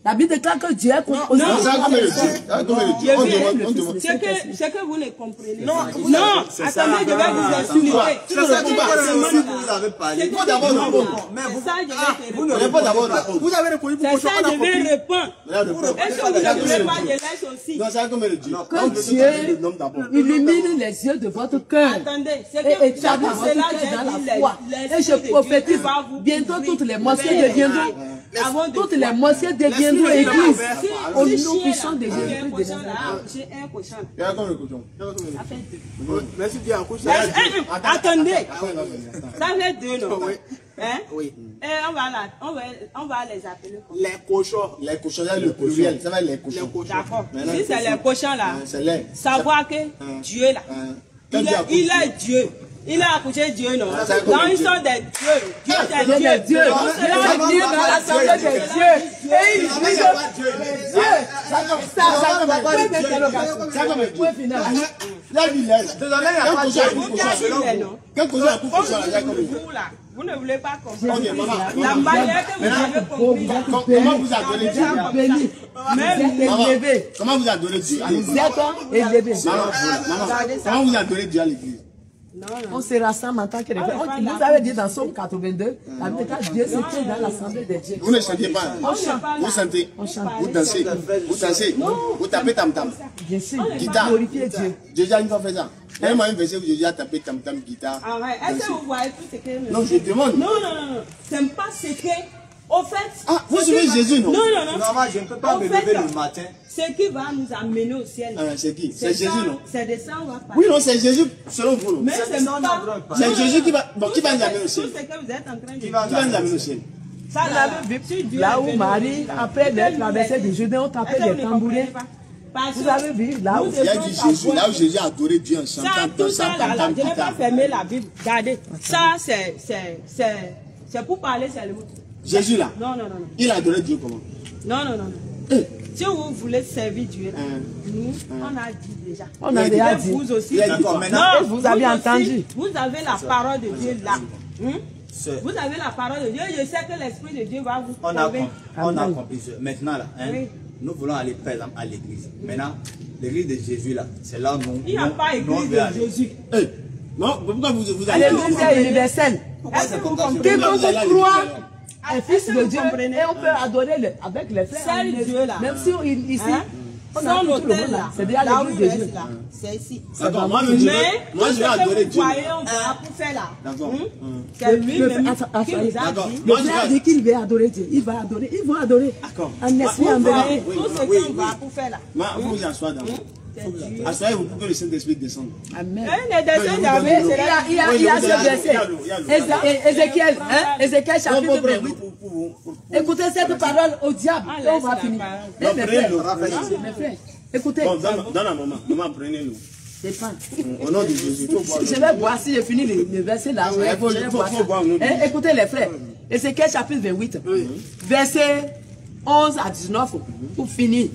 La Bible déclare que Dieu est composé. Non, ça a combien de Dieu? C'est que vous ne comprenez. Non, attendez, je vais vous expliquer. Tu ne réponds pas. Si vous avez parlé, il faut d'abord répondre. Mais vous ne répondez d'abord. Vous avez répondu pour cochon. C'est ça, je vais répondre. Est-ce que vous ne voulez pas, je laisse aussi? Non, ça a combien de Dieu? Que Dieu illumine les yeux de votre cœur. Et établit votre cœur dans la foi. Et je prophétise, bientôt toutes les mosquées deviendront. Toutes les mosquées deviendront églises. Au nom puissant de Jésus-Christ. J'ai un cochon. Il y a combien de cochons? Merci Dieu accouche. Attendez. Ça fait 2 non? Hein? Oui. Et on va les appeler comme Les cochons. Les cochons, là, le pluriel, ça va être les cochons. D'accord. Maintenant, Si c'est les cochons là, c'est les. savoir que Dieu là, il est Dieu. Il a accouché Dieu, non? c'est Donc ils sont des dieux. Dieu des dieux. Dieu. Dieu dans l'assemblée des dieux. Et il dit Dieu. Point final. Vous ne voulez pas Ok, comprendre. maman, La manière que vous avez compris. comment vous adorez Dieu? Béni. Maman, Élevé. comment vous adorez Dieu à l'église? Vous êtes élevé. Maman, comment vous adorez Dieu à l'église? On se rassemble en tant que frères. Vous avez dit dans Somme 82, la méthode Dieu c'était dans l'assemblée des dieux. Vous ne chantez pas. On chante. Vous chantez. On chante. Vous dansez. Vous dansez. Vous tapez tam-tam. Bien sûr. Guitare. Glorifier Dieu. Jésus a une fois fait ça. Donnez-moi un verset où Jésus a tapé tam-tam, guitare. Arrête. Est-ce que vous voyez tout ce que... Non, je demande. Non. C'est pas ce que... Au fait... Ah, vous suivez Jésus, non? Non. Maman, je ne peux pas me lever le matin. Ce qui va nous amener au ciel. C'est qui? C'est Jésus, non? C'est de ça on va parler. Oui, non, c'est Jésus selon vous, non? Mais c'est pas... C'est Jésus qui va nous amener au ciel. Tout ce que vous êtes en train de Qui va nous amener au ciel? Ça, Là où Marie, après la traversée du Jourdain, on tapait des tambourins. Vous avez vu là où Il y a dit Jésus, là où Jésus a adoré Dieu en ça, chantant, tout ça, là, tam-tam, je n'ai pas guitare. fermé la Bible. Regardez. Ça, c'est pour parler seulement. Jésus, là, Non. il a adoré Dieu comment? Non. Si vous voulez servir Dieu, là, nous, on a dit déjà. on a déjà dit. Vous aussi. D'accord, maintenant, Non, vous avez aussi, entendu. Vous avez la parole de Dieu là. c'est- Vous avez la parole de Dieu. Je sais que l'Esprit de Dieu va vous on a convaincre. compris. Maintenant, là, hein, Oui. nous voulons aller, par exemple, à l'église. Maintenant, l'église de Jésus, là, c'est là où nous. Il n'y a pas nous, on écrit veut de aller. Jésus. Non, pourquoi vous allez L'église est universelle. Est-ce que vous comprenez? Quiconque croit est fils Est-ce que de vous Dieu comprenez? et on peut adorer avec les frères. Seul Dieu là. Même si ici, Hein? on a Sans tout le l'autel monde là. là. C'est déjà Là où l'église il de Dieu. reste là. C'est ici. D'accord, moi Mais je tout vais ce adorer que vous Dieu. voyez, on va pour faire là. D'accord. C'est lui-même Attends, qui nous a D'accord. dit. Moi, Le je frère vais- dit qu'il va adorer Dieu. Il va adorer. Ils vont adorer. D'accord. En esprit, en Vous vérité. voyez oui, tout ce oui, qu'on va pour faire là. Vous vous asseoir d'abord. C'est Dieu. Asseyez-vous pour que le Saint-Esprit descende. Amen. Un des dessins jamais, c'est là. Il y a ce verset. Ézéchiel, Ézéchiel chapitre 28. Écoutez cette parole au diable. Et on va finir. Eh, mes frères, mes frères, écoutez, Bon, donne à maman. Maman, prenez-le. c'est pas. Au nom de Jésus. Je vais boire si je finis le verset là. il faut je vais boire boire ça. au nom de Jésus. Écoutez les frères. Ézéchiel chapitre 28. Verset 11 à 19. Pour finir.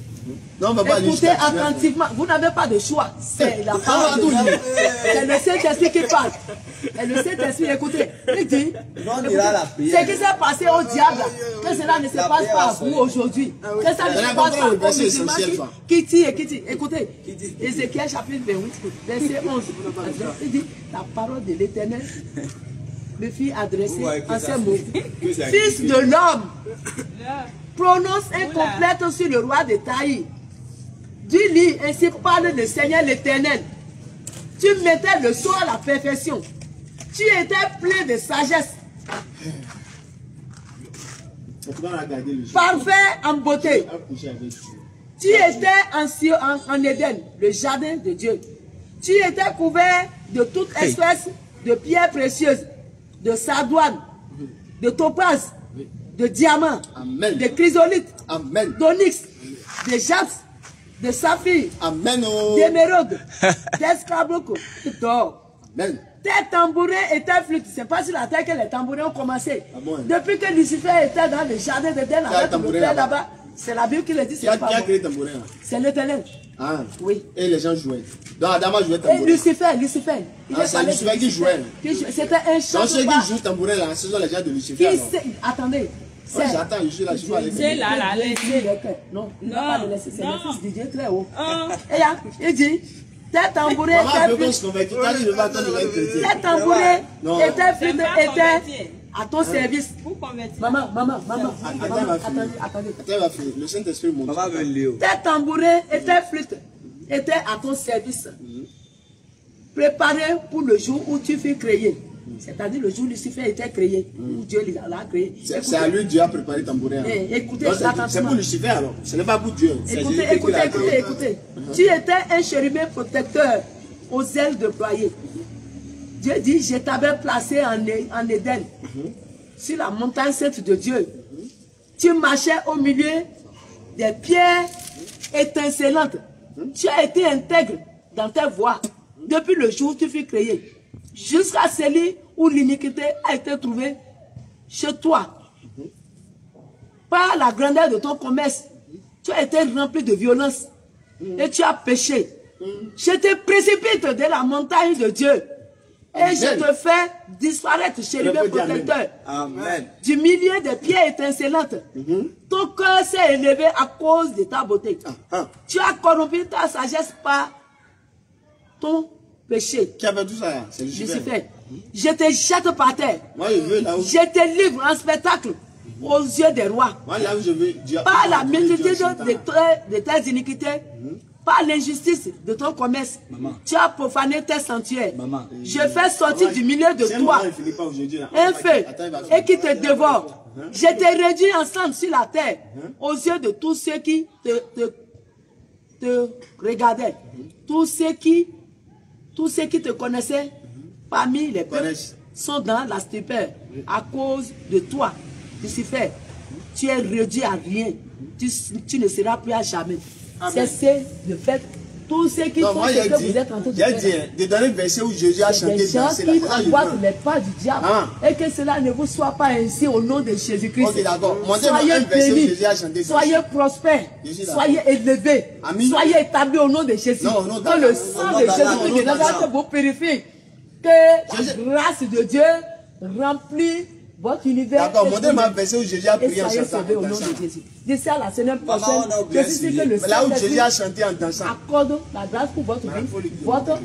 Non, on va pas aller Écoutez jusqu'à- attentivement. Vous n'avez pas de choix. C'est la parole de Dieu. C'est le Saint-Esprit qui parle. Et le Saint-Esprit, écoutez, il dit, On ira à la ce prière. qui s'est passé au diable, que cela ne se passe pas à vous aujourd'hui. Que ça ne se passe pas aux musulmans qui tire et qui tire. Écoutez, Ézéchiel chapitre 28, verset 11. Il dit, la parole de l'Éternel me fit adresser en ces mots. Fils de l'homme, prononce un complète sur le roi de Taï. Dis-lui, ainsi parle le Seigneur l'Éternel. Tu mettais le sceau à la perfection. Tu étais plein de sagesse, parfait en beauté. Tu étais en Éden, le jardin de Dieu. Tu étais couvert de toute espèce de pierres précieuses, de sardoine, de topaz, de diamants, Amen. de chrysolites, Amen. d'onyx, de jaspe, de saphir, Amen. d'émeraude, d'escarboucle, d'or. Amen. Tes tambourins et tes flûtes, c'est pas sur la terre que les tambourins ont commencé. Ah bon? Depuis que Lucifer était dans le jardin d'Éden avec le tambourin père là-bas? là-bas, c'est la Bible qui le dit, Qui c'est a pas créé moi. le tambourin là? C'est l'Éternel. Ah. Oui. Et les gens jouaient. Donc Adama jouait Et tambourin. Lucifer. Il Ah, est c'est parlé Lucifer de qui jouait. C'était un chant. Donc ceux qui jouent tambourin là, ce sont les gens de Lucifer. Qui alors. sait, attendez. Ouais, j'attends, je suis là, je suis pas avec C'est là, là, laissez. Non, il n'a pas de laisser, c'est Non. le fils de Dieu très haut. Ah. Et là, il dit, tes tambourins, Maman tes veut qu'on flûtes, se convertit. Quand je vais attendre, je vais être chrétien. tes tambourins Non. et tes flûtes J'aime pas étaient convertir. à ton service. Pour convertir. Maman, Attends, elle va finir. attendez. Attends, elle va finir. Le Saint-Esprit monte. Maman veut Léo. Tes tambourins et tes flûtes étaient à ton service. Préparés pour le jour où tu fus créé. C'est-à-dire le jour où Lucifer était créé, où Dieu l'a créé. C'est à lui Dieu a préparé tambourin. Écoutez, Donc, attention. c'est pour Lucifer alors. Ce n'est pas pour Dieu. C'est Écoutez, Jésus qui l'a écoutez, créé. écoutez. Tu étais un chérubin protecteur aux ailes déployées. Dieu dit, je t'avais placé en Éden. sur la montagne sainte de Dieu. Tu marchais au milieu des pierres étincelantes. Tu as été intègre dans tes voies depuis le jour où tu fus créé, jusqu'à celui où l'iniquité a été trouvée chez toi. Par la grandeur de ton commerce, tu as été rempli de violence et tu as péché. Je te précipite de la montagne de Dieu et je te fais disparaître, chérubin protecteur, du milieu des pierres étincelantes. Ton cœur s'est élevé à cause de ta beauté. Tu as corrompu ta sagesse par ton péché. Qui avait tout ça? C'est Lucifer. Je te jette par terre. Moi, je veux là où... Je te livre en spectacle aux yeux des rois. Moi, là où je veux dire... Par la multitude de tes iniquités, par l'injustice de ton commerce, tu as profané tes sanctuaires. Je fais sortir du milieu de toi un feu et qui te dévore. Je te réduis ensemble sur la terre aux yeux de tous ceux qui te regardaient. Tous ceux qui te connaissaient parmi les peuples sont dans la stupeur à cause de toi, Lucifer. Tu es réduit à rien. Tu ne seras plus à jamais. Cessez de faire tout ce qui font ce que vous êtes en train de faire. J'ai donné le verset où Jésus a chanté. Des gens qui emboîtent les pas du diable. Et que cela ne vous soit pas ainsi au nom de Jésus-Christ. Ok, d'accord. Soyez bénis, soyez prospères, soyez élevés, soyez établis au nom de Jésus. Que le sang de Jésus de Nazareth vous purifie. Que la grâce de Dieu remplit votre univers. D'accord, montrez-moi un verset où Jésus a prié en chantant. Au nom de Jésus. D'ici à la semaine prochaine, je suis sûr que le là où Jésus a chanté en dansant. Accorde la grâce pour votre vie. Votre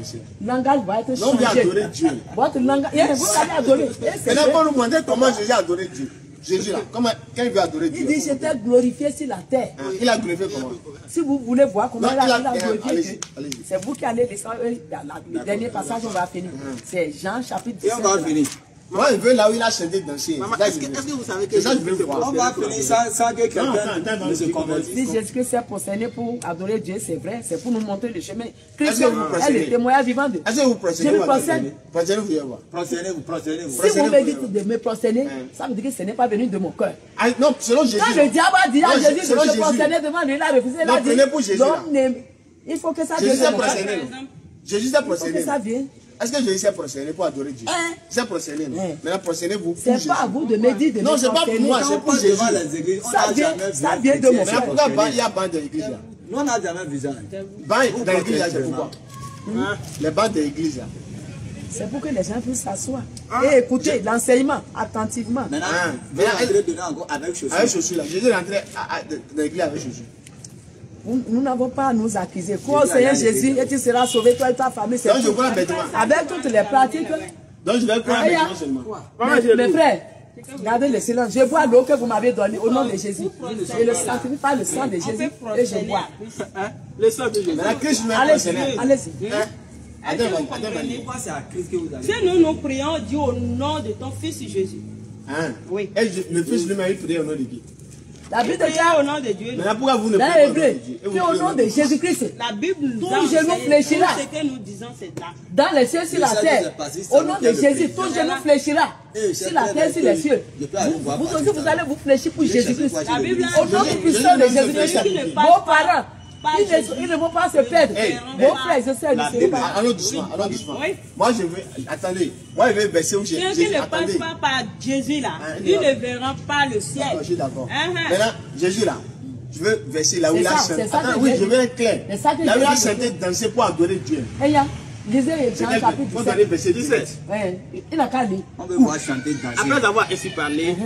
langage va être changé. Non, vous adorez Dieu. Votre langage, vous allez adorer. Maintenant, pour nous montrer comment Jésus a adoré Dieu. Jésus là, quand il veut adorer Dieu. Il dit, je t'ai glorifié sur la terre. Il a glorifié comment? Si vous voulez voir comment il a glorifié Dieu, allez-y. c'est vous qui allez descendre. Le dernier passage, on va finir. C'est Jean chapitre 17. Et on va finir. Moi, je veux là où il a chanté danser. Maman, est-ce que vous savez que ça, je veux voir. On va finir sans que quelqu'un ne se convertisse. Si Jésus-Christ s'est prosterné pour adorer Dieu, c'est vrai, c'est pour nous montrer le chemin. Est-ce que vous est le témoignage vivant de. Est-ce que vous prosternez? Je me prosterne. Prosternez-vous, viens voir. Prosternez-vous. Si vous me dites de me prosterner, ça veut dire que ce n'est pas venu de mon cœur. Ah, non, selon Jésus. Quand le diable a dit à Jésus de selon se Jésus. prosterner devant lui, il a refusé. Il Non, a dit, prenez pour Jésus, là. il faut que ça Jésus vienne. s'est de mon cœur. prosterné. Jésus s'est Il faut que prosterné. ça vienne. Est-ce que Jésus s'est prosterné pour adorer Dieu? Il s'est prosterné. Maintenant, prosternez-vous pour Jésus. C'est pas à vous de me dire de me Non, c'est pas pour moi, c'est pour Jésus. Ça vient de mon Mais cœur. pourquoi il y a banc de l'église là? Nous, on n'a jamais vu ça. Banc dans l'église là, c'est pourquoi? Les bancs de l'église là. C'est pour que les gens puissent s'asseoir et écouter l'enseignement attentivement. Maintenant, vous allez donner encore avec chaussures. Avec chaussures là. Jésus est rentré dans l'église avec chaussures. Nous n'avons pas à nous accuser. Crois au Seigneur Jésus et tu seras sauvé, toi et ta famille. Donc je crois bêtement. Avec toutes les pratiques. Donc je vais croire bêtement seulement. Mes frères, gardez le silence. Je bois l'eau que vous m'avez donnée au nom de Jésus. Je le sanctifie par le sang de Jésus et je bois. Le sang de Jésus. Maintenant, Christ nous met Allez-y, allez-y. C'est à Christ que vous allez. Si nous prions Dieu au nom de ton fils Jésus. Oui. Et le fils lui-même, il prie au nom de qui? La Bible dit au nom de Dieu. Maintenant, pourquoi vous ne dans priez pas au nom de l'hébreu, Dieu? c'est au nom de Jésus-Christ. La Bible nous Tout enseigne genou fléchira. tout ce que nous disons, c'est là. Dans les cieux, sur la terre, au nom de Jésus, tout genou fléchira. Sur la terre, sur les cieux. Vous aussi, vous allez vous fléchir pour Jésus-Christ. La Bible Au nom puissant de Jésus-Christ, vos parents, ils ne vont pas se perdre. Vos frères et sœurs ne seront pas. Allons doucement, allons doucement. Moi, je veux, attendez, moi, je veux verser où Ceux Jésus. qui ne passent pas par Jésus là, ils ne verront pas le ciel. Je suis d'accord. Maintenant, Jésus là, je veux verser là où il a chanté. C'est ça que Attends, oui, je veux être clair. C'est ça que Là où il a Jésus chanté, danser pour adorer Dieu. Lisez Jean chapitre Vous allez 17. verser 17. Il n'a qu'à lire. On veut voir chanter, danser. Après avoir ainsi parlé,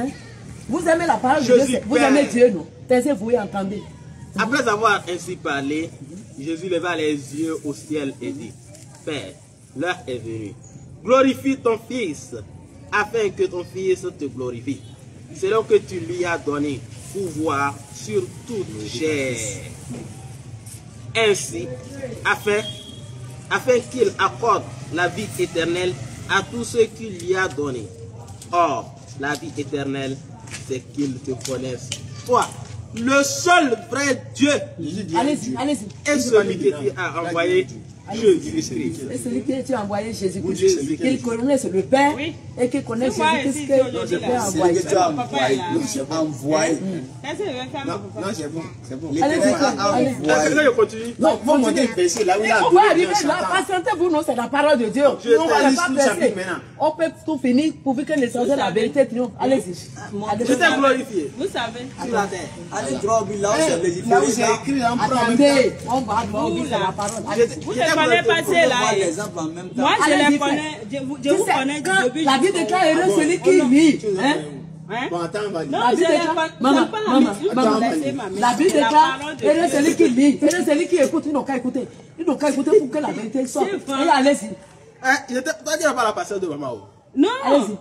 Vous aimez la parole de Dieu, vous aimez Dieu, non? Taisez-vous et entendez. après avoir ainsi parlé, Jésus leva les yeux au ciel et dit, Père, l'heure est venue. Glorifie ton Fils, afin que ton Fils te glorifie. C'est là que tu lui as donné pouvoir sur toute chair. Ainsi, afin qu'il accorde la vie éternelle à tous ceux qu'il lui a donné. Or, la vie éternelle, c'est qu'ils te connaissent. Toi, le seul vrai Dieu, Allez-y, allez-y. et celui que tu as envoyé Jésus-Christ. Et celui que tu as envoyé, Jésus-Christ, qu'il connaisse le Père et qu'il connaisse Jésus-Christ que le Père a envoyé. Que tu as envoyé. Non, c'est bon. C'est bon. Allez-y, allez-y. Est-ce que je continue? Non, faut monter le verset là où il a On va arriver là, patientez-vous, non, c'est la parole de Dieu. On va pas verser. On peut tout finir pourvu que l'essentiel de la vérité triomphe. Allez-y. Je t'ai glorifié. Vous savez. Sur la terre. Allez droit au but là où c'est légiféré. Là où c'est écrit, là, on prend en même Attendez, on va voir où c'est la parole. Vous ne connaissez pas passer là. L'exemple en même temps. Moi, je Allez-y, les connais. Je vous connais du début. La Bible déclare heureux celui qui lit. Hein? Hein? Bon, attends, on va dire. Non, La Bible déclare, maman, la Bible déclare heureux celui qui lit, heureux celui qui écoute. Ils n'ont qu'à écouter. Ils n'ont qu'à écouter pour que la vérité sorte. Et allez-y. Je t'ai dit pas la pasteur de maman. Non,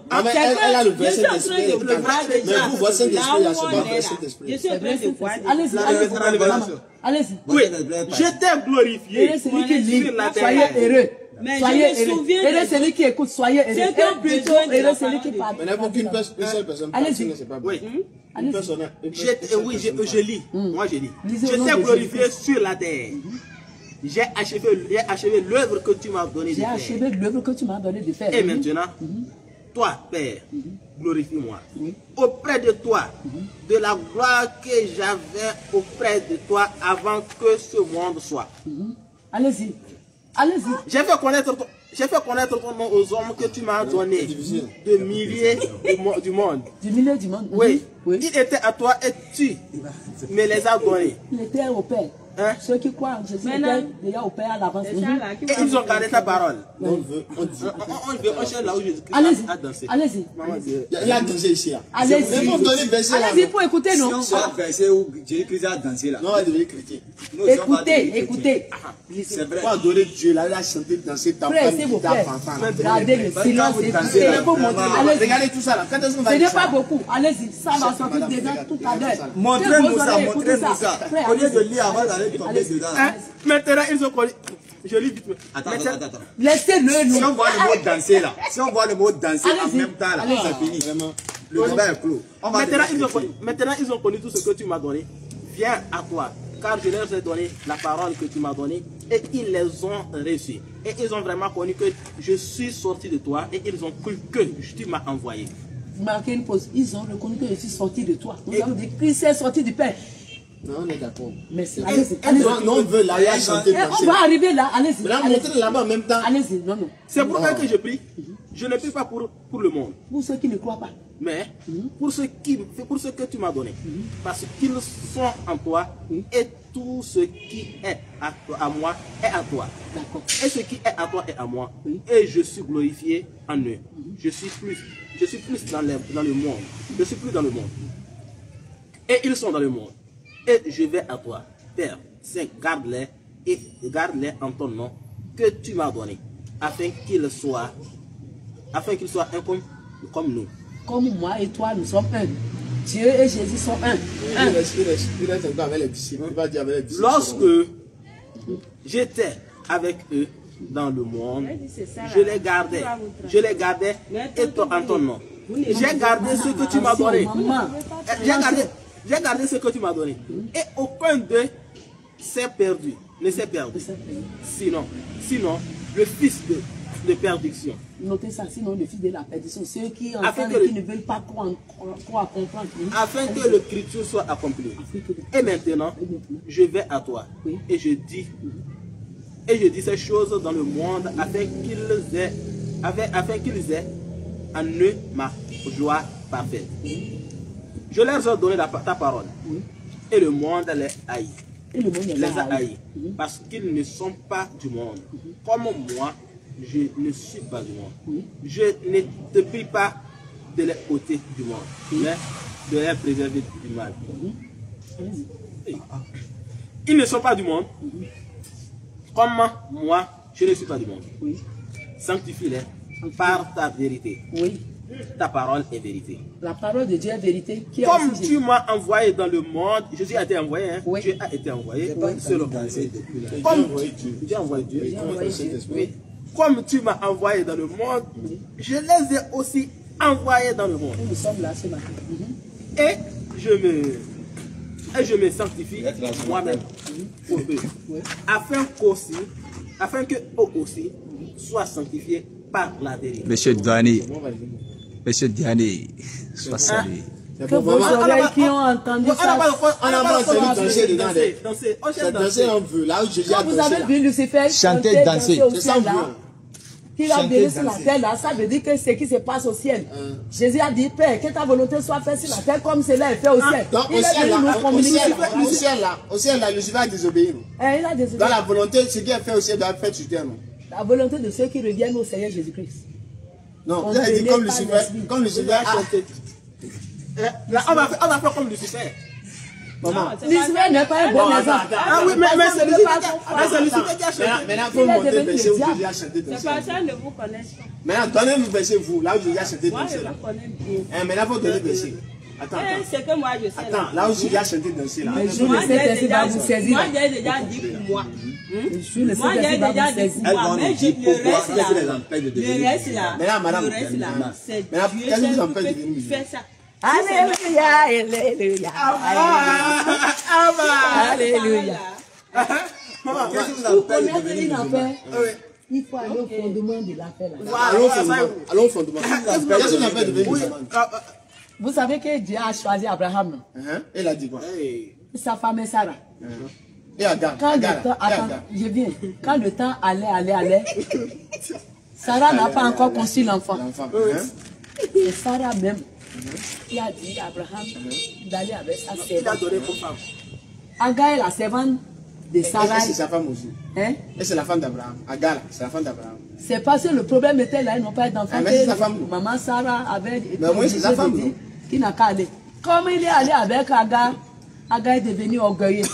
Ah, mais elle a le verset je suis en train d'esprit. de le voir Mais déjà. vous, votre Saint-Esprit, Là c'est où pas on le est verset là. d'esprit. Je suis en train de voir. Allez-y, La allez-y. révélation. Allez-y. Oui, je t'ai glorifié Heureux celui qui lit, sur la soyez terre. heureux. Mais Soyez je me heureux. souviens Heureux de- celui qui écoute, soyez heureux. C'est un Et plutôt besoin de la heureux celui qui parole parle. de Mais n'importe qu'une seule personne Allez-y. parle, c'est pas bon. Oui. Une personne. Oui, je lis. Moi, je lis. Lisez Je au nom t'ai de glorifié sur la terre. J'ai achevé l'œuvre que tu m'as donnée de J'ai faire. achevé l'œuvre que tu m'as donné de faire. Et maintenant, toi, Père, glorifie-moi. Auprès de toi, de la gloire que j'avais auprès de toi avant que ce monde soit. Allez-y. Allez-y. J'ai fait connaître ton nom aux hommes que tu m'as donné, de milliers du monde. Du milieu du monde. Oui, Oui. ils étaient à toi et tu me les as donnés. Il était au Père. Hein? Ceux qui croient en Jésus Maintenant, étaient déjà au Père à l'avance. C'est ça là qui Et ils ont gardé ta parole. On veut, on dit. On cherche là où Jésus-Christ Allez-y. a dansé. Allez-y. Maman dit, Il a dansé ici. Là. Allez-y. Mais vous donnez le verset là. Allez-y pour écouter, Si non? on voit le verset où Jésus-Christ a dansé là. Non, on va devenir chrétien. Nous, si on va devenir Écoutez, écoutez. C'est vrai. Pour adorer Dieu, là, il a chanté, dansé, ta Frère, femme, s'il vous ta plaît. enfant. là. Gardez le silence et dansez, écoutez. là, Pour montrer. Allez-y. Regardez tout ça là. Quand est-ce qu'on va Ce dire n'est pas ça? beaucoup. Allez-y. Ça va sortir Madame, déjà regarde, tout à regarde l'heure. ça. Montrez-nous ça, montrez-nous ça. Frère, Au lieu de allez-y. lire avant d'aller tomber dedans. hein? Maintenant, ils ont connu. Je lis vite. Attends. Laissez-le, Si non. on voit le mot danser là, si on voit le mot danser en Allez-y. même temps là, Allez-y. c'est fini. Vraiment. Le débat est clos. On va Maintenant, devenir ils ont connu tout ce que tu m'as donné. Viens à toi, car je leur ai donné la parole que tu m'as donnée et ils les ont reçus. Et ils ont vraiment connu que je suis sorti de toi et ils ont cru que tu m'as envoyé. Vous marquez une pause. Ils ont reconnu que je suis sorti de toi. Nous avons dit Christ est sorti du Père. Non, on est d'accord. Merci. Allez-y. Allez-y. Non, on veut là, il a chanté, Eh, on dansé. va arriver là. Allez-y. Mais là, Allez-y. montrez là-bas en même temps. Allez-y. Non, non. C'est pourquoi que je prie. Je ne prie pas pour le monde, Pour ceux qui ne croient pas. mais pour ce que tu m'as donné. Parce qu'ils sont en toi et tout ce qui est à moi est à toi. D'accord. Et ce qui est à toi est à moi. Oui. Et je suis glorifié en eux. Je suis plus dans le monde. Je suis plus dans le monde. Et ils sont dans le monde. Et je vais à toi. Père, Saint, garde-les et garde-les en ton nom que tu m'as donné. Afin qu'ils soient un comme nous. Comme moi et toi, nous sommes un. Dieu et Jésus sont un. Il reste encore avec les disciples. Il va dire avec les disciples. Lorsque j'étais avec eux dans le monde, je les gardais et en ton nom. J'ai gardé ce que tu m'as donné. Maman. J'ai gardé ce que tu m'as donné. Et aucun d'eux ne s'est perdu. Sinon, le fils de perdition. Notez ça, sinon le fils de la perdition. Ceux qui Afin entendent que et qui ne veulent pas croire, comprendre. Afin que l'écriture soit accomplie. Et maintenant, je vais à toi. Oui. Et je dis ces choses dans le monde afin qu'ils aient en eux ma joie parfaite. Je leur ai donné ta parole. Oui. Et le monde les haït. Et le monde Les a haïs. Parce qu'ils ne sont pas du monde. Comme moi, je ne suis pas du monde. Je ne te prie pas de les ôter du monde, mais de les préserver du mal. Ils ne sont pas du monde. Comme moi, je ne suis pas du monde. Oui. Sanctifie-les par ta vérité. Oui. Ta parole est vérité. La parole de Dieu est vérité. Qui est Comme aussi tu Jésus. m'as envoyé dans le monde, Jésus a été envoyé, hein? Oui. Dieu a été envoyé. selon Comme tu as envoyé Dieu. Oui. Comme tu m'as envoyé dans le monde, je les ai aussi envoyés dans le monde. Nous sommes là ce matin. Et je me sanctifie moi-même pour eux. Afin qu'aussi afin que eux aussi soient sanctifiés par la vérité. Monsieur Diani, sois salué. Que vos oreilles qui ont entendu ça. On a pas danser dedans. C'est danser un vœu. Là où Jésus a dansé. Vous avez vu Lucifer chanter, danser. au C'est ça ciel un vœu. là. Qu'il a béni sur la terre là, ça veut dire que ce qui se passe au ciel. Jésus a dit, Père, que ta volonté soit faite sur la terre comme cela est fait au ciel. Donc Il est venu nous communiquer. au ciel là, Lucifer a désobéi. Il a désobéi. Dans la volonté, ce qui est fait au ciel doit être fait sur terre. La volonté de ceux qui reviennent au Seigneur Jésus-Christ. Non, vous avez dit comme Lucifer a chanté. Là, on va faire comme Lucifer. Maman. Lucifer n'est pas un bon exemple. Ah oui, mais c'est Lucifer qui a chanté. Maintenant, il faut montrer le verset où Jésus a chanté dans C'est ciel. pas ça, ne vous connaissent pas. Maintenant, donnez le verset, vous, là où Jésus a chanté Moi, dans je ciel. vous connais bien. Maintenant, il faut donner le verset. Attends, C'est que moi, je sais. attends, là où Jésus a chanté dans ciel. Le jour de Saint-Esprit va vous saisir. Moi, j'ai déjà dit pour moi. Le jour de Moi, j'ai Saint-Esprit va déjà vous dit saisir. pour moi. Mais le reste là, les empêche de devenir le reste là, Maintenant, madame, le reste là, c'est maintenant, Dieu qu'est-ce qui vous seul empêche de qui devenir peut musulman? faire ça. Alléluia, alléluia. Alléluia. Qu'est-ce qui vous Pour empêche de connaître devenir une musulman? affaire, il faut aller au fondement de l'affaire. là. Allons au fondement. Allons au fondement. Qu'est-ce que vous empêche de devenir musulman? Vous savez que Dieu a choisi Abraham, non? Il a dit quoi? Sa femme est Sarah. Et Agar. Quand le temps, attends, je viens. Quand le temps allait, Sarah n'a pas encore conçu l'enfant. L'enfant. Et Sarah même, il a dit à Abraham d'aller avec sa Il a servante. donné pour femme. Agar est la servante de Sarah. C'est sa femme aussi. Hein? Et c'est la femme d'Abraham. Agar, c'est la femme d'Abraham. C'est parce que le problème était là, ils n'ont pas d'enfant. Ah, mais c'est sa femme. Maman Sarah avait été Mais oui, c'est sa femme, obligée de non? dire qu'il n'a qu'à aller. Comme il est allé avec Agar, Agar est devenu orgueilleux.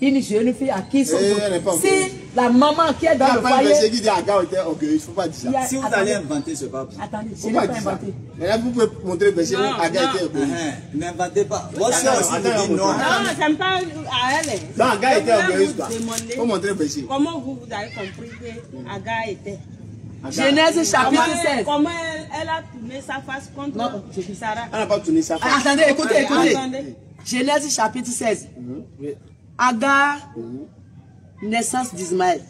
Une jeune fille à qui son elle n'est pas si orgueilleuse. la maman qui est Il n'y dans a le pas un verset foyer. qui dit Agar était orgueilleuse. Il ne faut pas dire il y ça. a- Si vous attendez, allez inventer ce pape, attendez, je Il ne n'ai faut pas pas dire ça. inventé. Maintenant, vous pouvez montrer le verset où Non, Agar non. était orgueilleuse. n'inventez pas. Votre Attends, soeur aussi attends, vous dit non. attends. Non, ça me parle à elle. Non, Agar était orgueilleuse. Vous Il demandez faut montrer le verset. comment vous avez compris que Agar était. Genèse chapitre 16. Comment elle a tourné sa face contre Non, Sarah. Elle n'a pas tourné sa femme. Ah, attendez, écoutez. Attendez. Genèse chapitre 16. Agar, naissance d'Ismaël.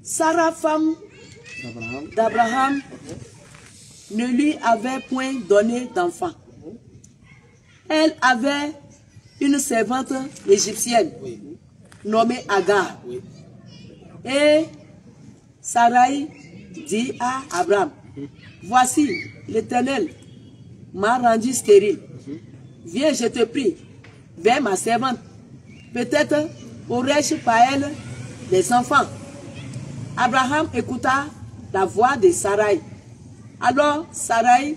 Sarah, femme d'Abraham, ne lui avait point donné d'enfant. Elle avait une servante égyptienne nommée Agar. Et Sarai dit à Abraham, voici, l'Éternel m'a rendu stérile. Viens, je te prie, vers ma servante. Peut-être aurais-je par elle des enfants. Abraham écouta la voix de Sarai. Alors Sarai,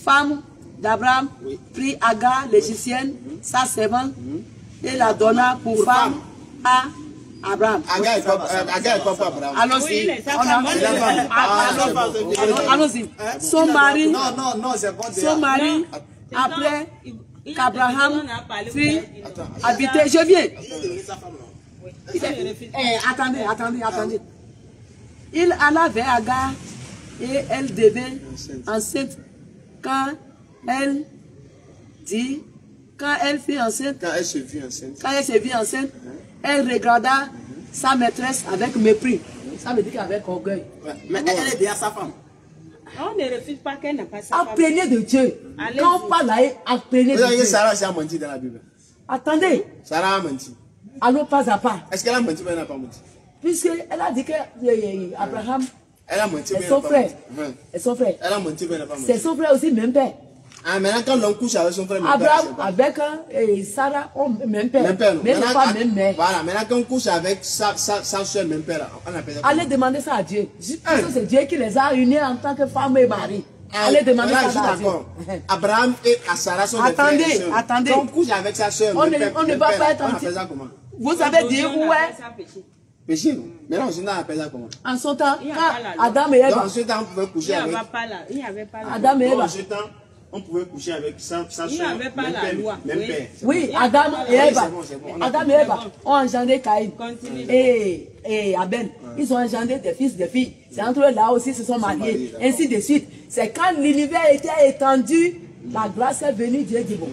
femme d'Abraham, prit Agar, l'Égyptienne, sa servante, et la donna pour femme à Abraham. Agar est pas pour Abraham. Allons-y. Oui, ça On a- va. C'est la femme. Ah, c'est bon. Allons-y. Son mari, Non, c'est bon. son mari, Non. après Il a qu'Abraham on a parlé fut pour habité, je viens. elle. Ça, je refuse. Attendez. Il alla vers Agar et elle devint enceinte. Quand elle fut enceinte, Quand elle se vit enceinte. quand elle se vit enceinte, elle regarda sa maîtresse avec mépris. Ça veut dire qu'avec orgueil. Mais elle est déjà sa femme. On ne refuse pas qu'elle n'a pas sa femme. Apprenez de Dieu. Allez-y. Quand on parle là, apprenez Vous savez de que Dieu. Sarah a menti dans la Bible. Attendez, Sarah a menti. allons pas à pas. Est-ce qu'elle a menti ou elle n'a pas menti? Puisqu'elle a dit que Abraham Elle a menti ou est elle son n'a pas frère. menti? Et son frère. Elle a menti ou elle n'a pas menti? C'est son frère aussi, même père. Ah, maintenant, quand l'homme couche avec son frère, même Abraham père, avec Sarah, même père. même père, non. Mais non Maintenant, pas même mère. Voilà, maintenant, quand on couche avec sa soeur, même père, on appelle ça. Allez demander ça à Dieu. Parce que c'est Dieu qui les a unis en tant que femme et mari. Allez demander Là, je ça suis à Dieu. d'accord. Abraham et Sarah sont des frères et sœurs. Attendez. Quand on couche avec sa soeur, On ne va pas être on anti- appelle ça comment? Vous savez dire où est, Ça péché. Péché, non? Maintenant, on appelle ça comment? en son temps, Il y a pas la quand loi. Adam et Donc, Ève, en ce temps, on pouvait Il coucher n'y avec. avait pas là. Il n'y avait pas là. Adam et Donc, Ève. en ce temps, on pouvait coucher avec sa soeur. Il n'y avait pas même la père, loi. Même Oui. père. Oui, Adam et Ève. c'est bon, on a Adam et Ève ont engendré Caïn Continue. et Abel. Ils ont engendré des fils, des filles. C'est entre eux là aussi, ils se sont mariés. Ainsi de suite. C'est quand l'univers était étendu, la grâce est venue, Dieu dit bon,